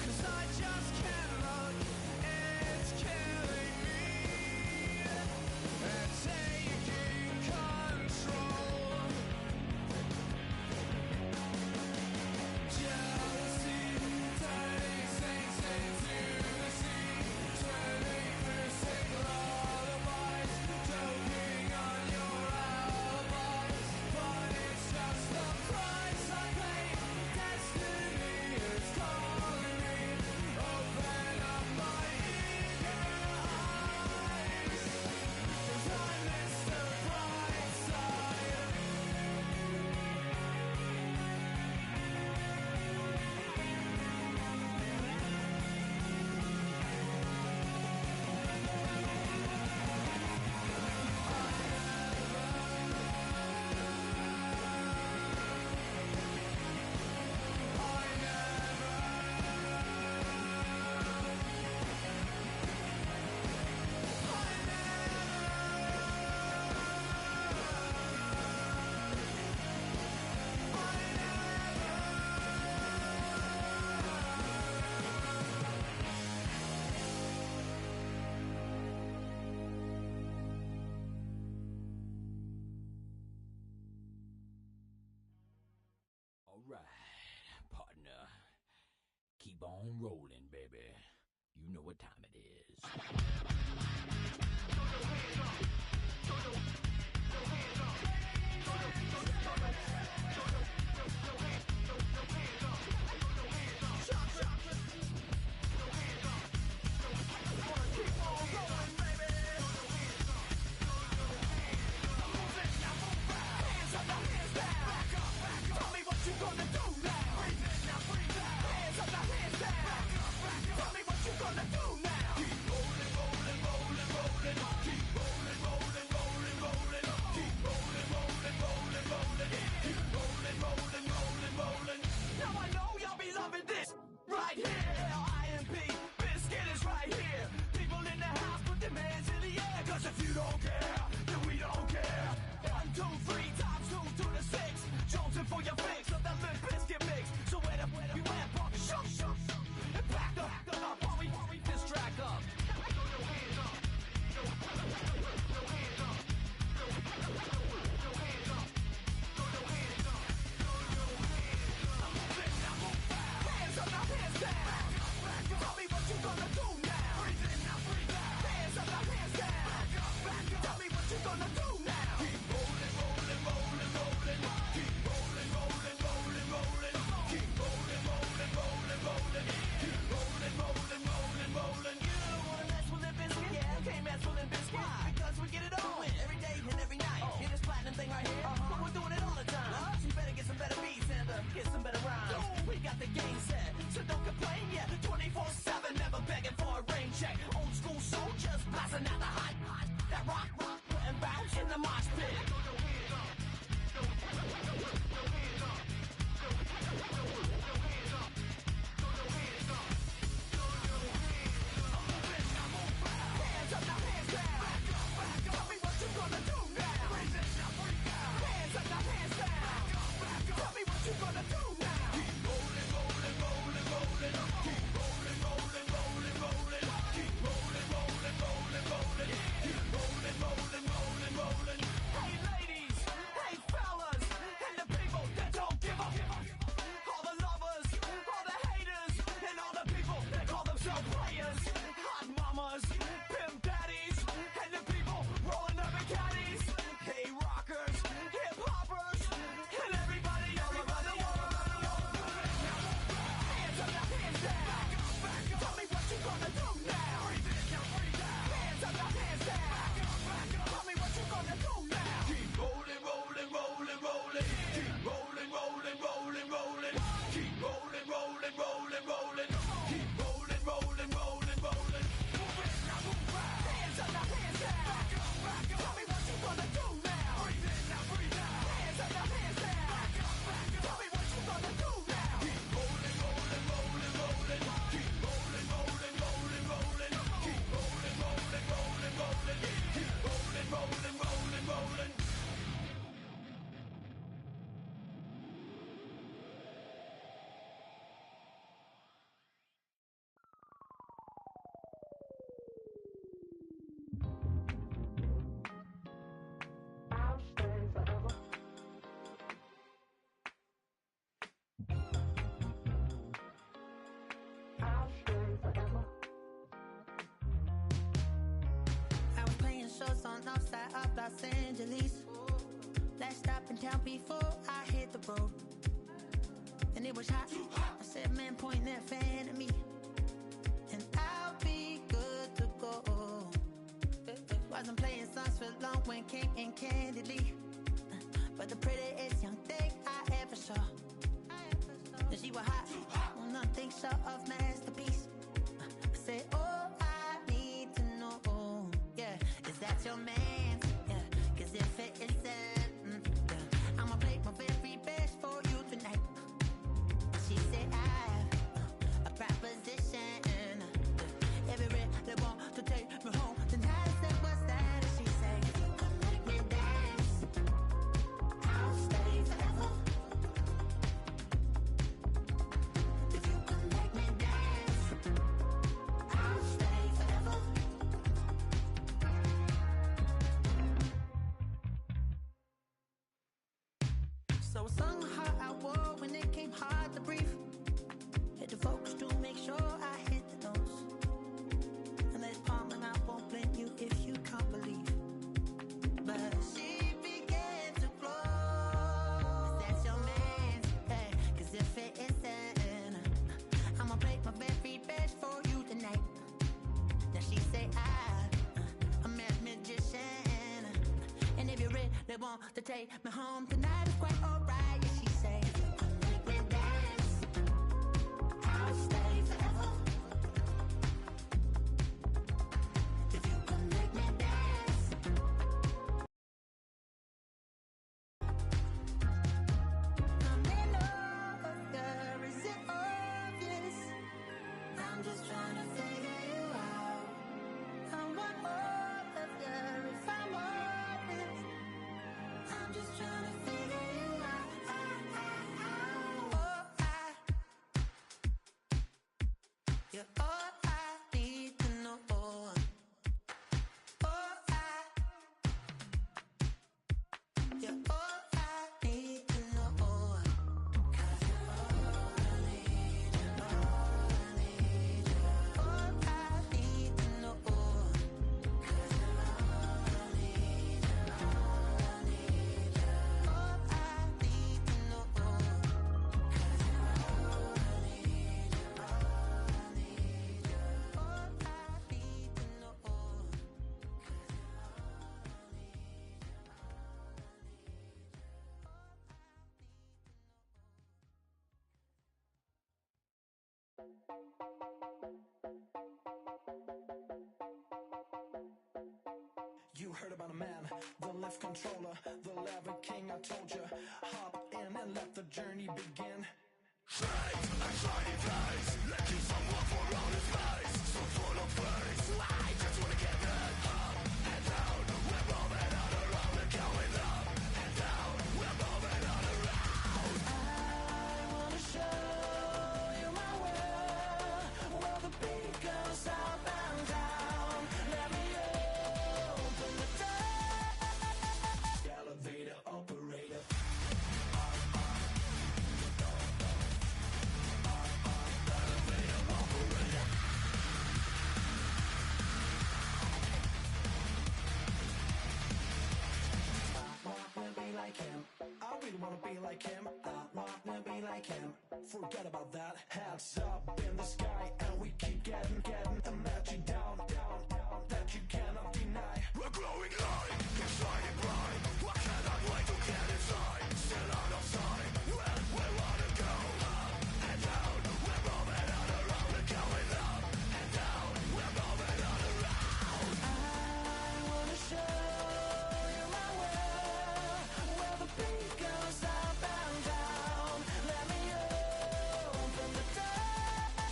Speaker 7: 'Cause I just can't look, it's killing me. And taking control. Jealousy turning saints into the sea, swimming through sick lullabies, choking on your alibis. But it's just the price I pay. Destiny is calling me. Open up my eager eyes, 'cause I miss the bright side.
Speaker 8: All right, partner. Keep on rolling, baby. You know what time it is.
Speaker 7: Tell me what you gonna do now. Hands up, now hands down. Tell me what you gonna do now. Keep rolling, rolling, rolling, rolling. Keep rolling, rolling, rolling, rolling. Keep rolling, rolling, rolling, rolling. Keep rolling, rolling, rolling, rolling. Now I know y'all be loving this right here. IMP, Biscuit is right here. People in the house, put them hands in the air. 'Cause if you don't care, then we don't care. 1, 2, 3 times 2 to the 6. Jonesing for your fix of that Limp Biscuit mix. So where the we went, pump, shook, and back up, while we distract up. Throw your hands up. Throw your hands up. Throw your hands up. Throw your hands up. Throw your hands up. Now move back. Hands up, now hands down. Tell me what you gonna do now. Breathe in, now breathe out. Hands up, now hands down.
Speaker 9: out before I hit the road. And it was hot. I said, man, point that fan at me, and I'll be good to go. Wasn't playing songs for long when came in candidly, but the prettiest young thing I ever saw. And she was hot, well, nothing short of masterpiece. I said, oh, I need to know, yeah, is that your man? Yeah, cause if it isn't, yeah, I'ma play my very best for you tonight. She said, I have a proposition. Every red they want to take me home tonight. I said, what's that? And she said, if you can make me dance, I'll stay forever. If you can make me dance, I'll stay forever. So I sung the heart I wore when it came hard to breathe. Hit the focus to make sure I hit the notes. And there's palm and I won't blame you if you can't believe. But she began to flow. That's your man, hey, cause if it isn't, I'ma play my very best for you tonight. Now she say I'm a magician, and if you're ready, they want to take me home tonight. It's quite alright. Yeah, she say, if you can make me dance, I'll stay forever. If you can make me dance, I'm in love, girl, is it obvious? I'm just trying to figure you out. I want all of you if I'm honest. I'm just trying to figure you out. You're all I need to know. You're all I need to know. 'Cause you're all I need, you're all I need, you're all I need to know. 'Cause you're all I need, you're all I need, you're all I need to know. 'Cause you're all I need, you're all I need, you're all I need to know. 'Cause you're all I need, you're all I need, you're all I need, you're all I need to know.
Speaker 10: You heard about a man, the lift controller, the lever king. I told you, hop in and let the journey begin. I wanna show you my world, where the beat goes up and down. Let me open the door. Elevator operator. I wanna be like him. I really wanna be like him. I wanna be like him. Forget about that. Hands up in the sky, and we keep getting, and let you down, that you cannot deny. We're glowing light, keep shining bright. I cannot wait to get inside. Still out of sight. Where we wanna go, up and down. We're moving on around, we're going up and down. We're moving on around. I wanna show you my world, where the beat goes up and down. Let me open the door.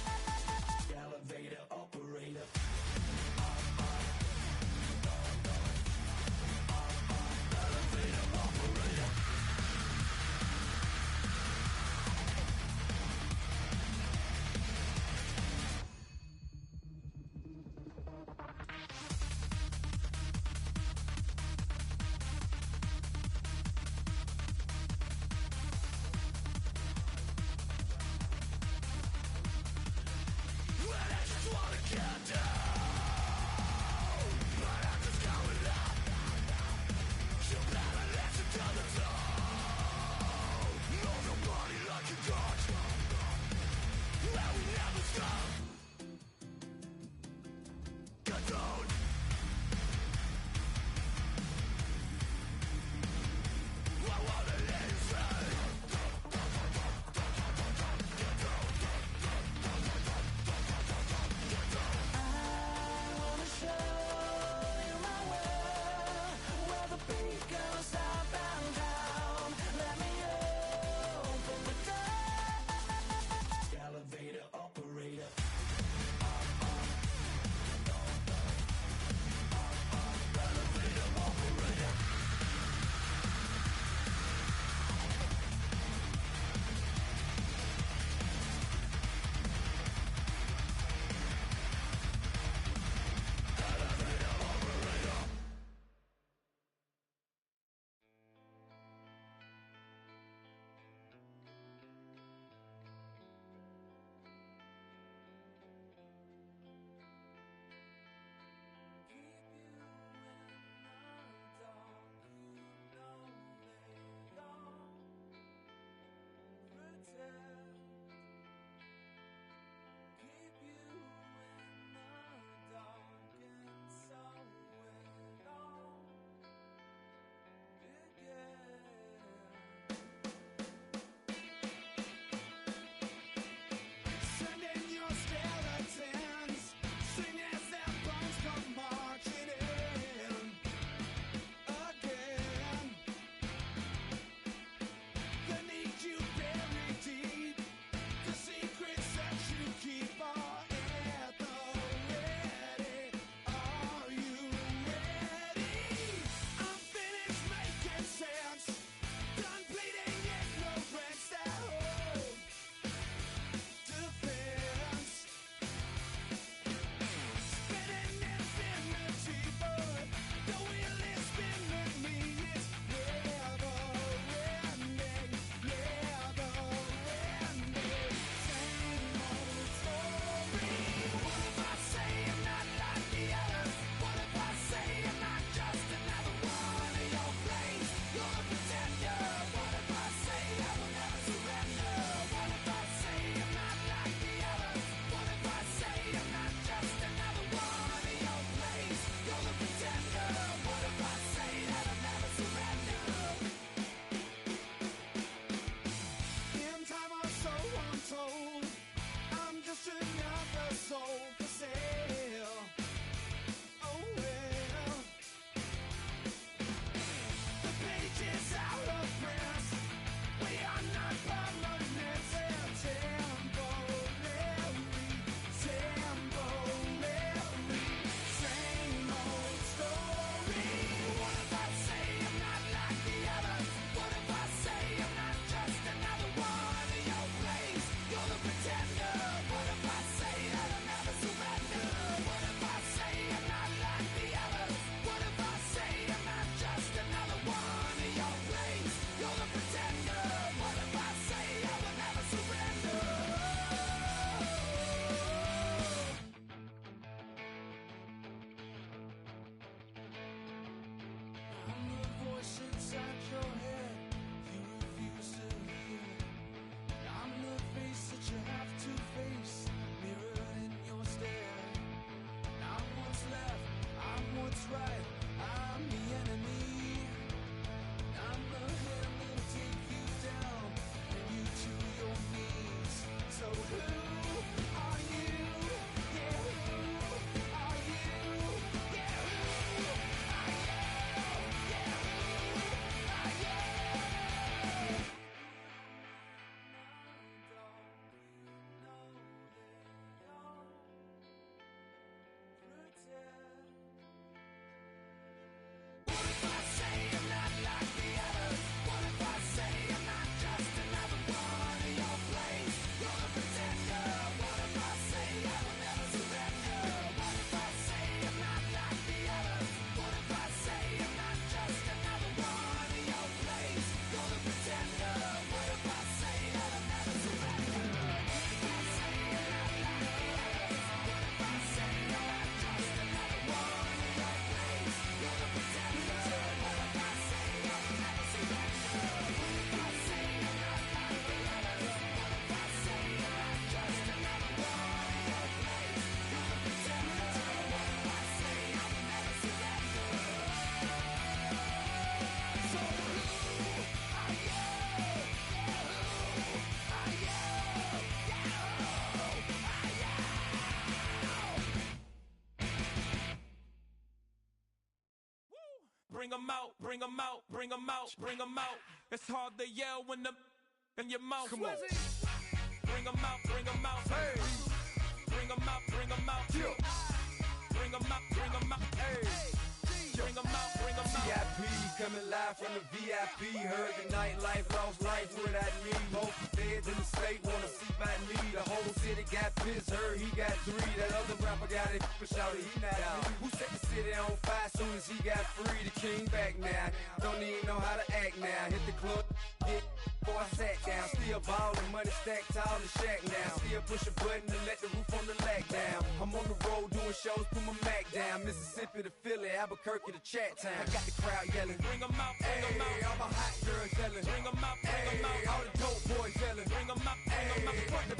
Speaker 2: bring them out, bring them out, bring them out, bring them out. It's hard to yell when the in your mouth. Come on. Bring them out, bring them out. Hey. Bring them out, bring them out. Yeah. Bring them out, bring them out. Hey. Bring them out, bring them out.
Speaker 11: VIP coming live from the VIP. Heard the nightlife, lost life without me. Both the feds in the state wanna see by me. The whole city got pissed, heard he got 3. That other rapper got it, but shouted he not out. Who set the city on fire soon as he got free? The king back now, don't even know how to act now. Hit the club, get before I sat down. Still ballin', money stacked tall in the shack now. Still push a button to let the roof on the lag down. I'm on the road doing shows, put my Mac down. Mississippi to Philly, Albuquerque to Chat Town. I got the crowd yelling, bring them out, bring them out. All my hot girls yelling, bring them out, bring them out. All the dope boys yelling, bring them out, bring them out.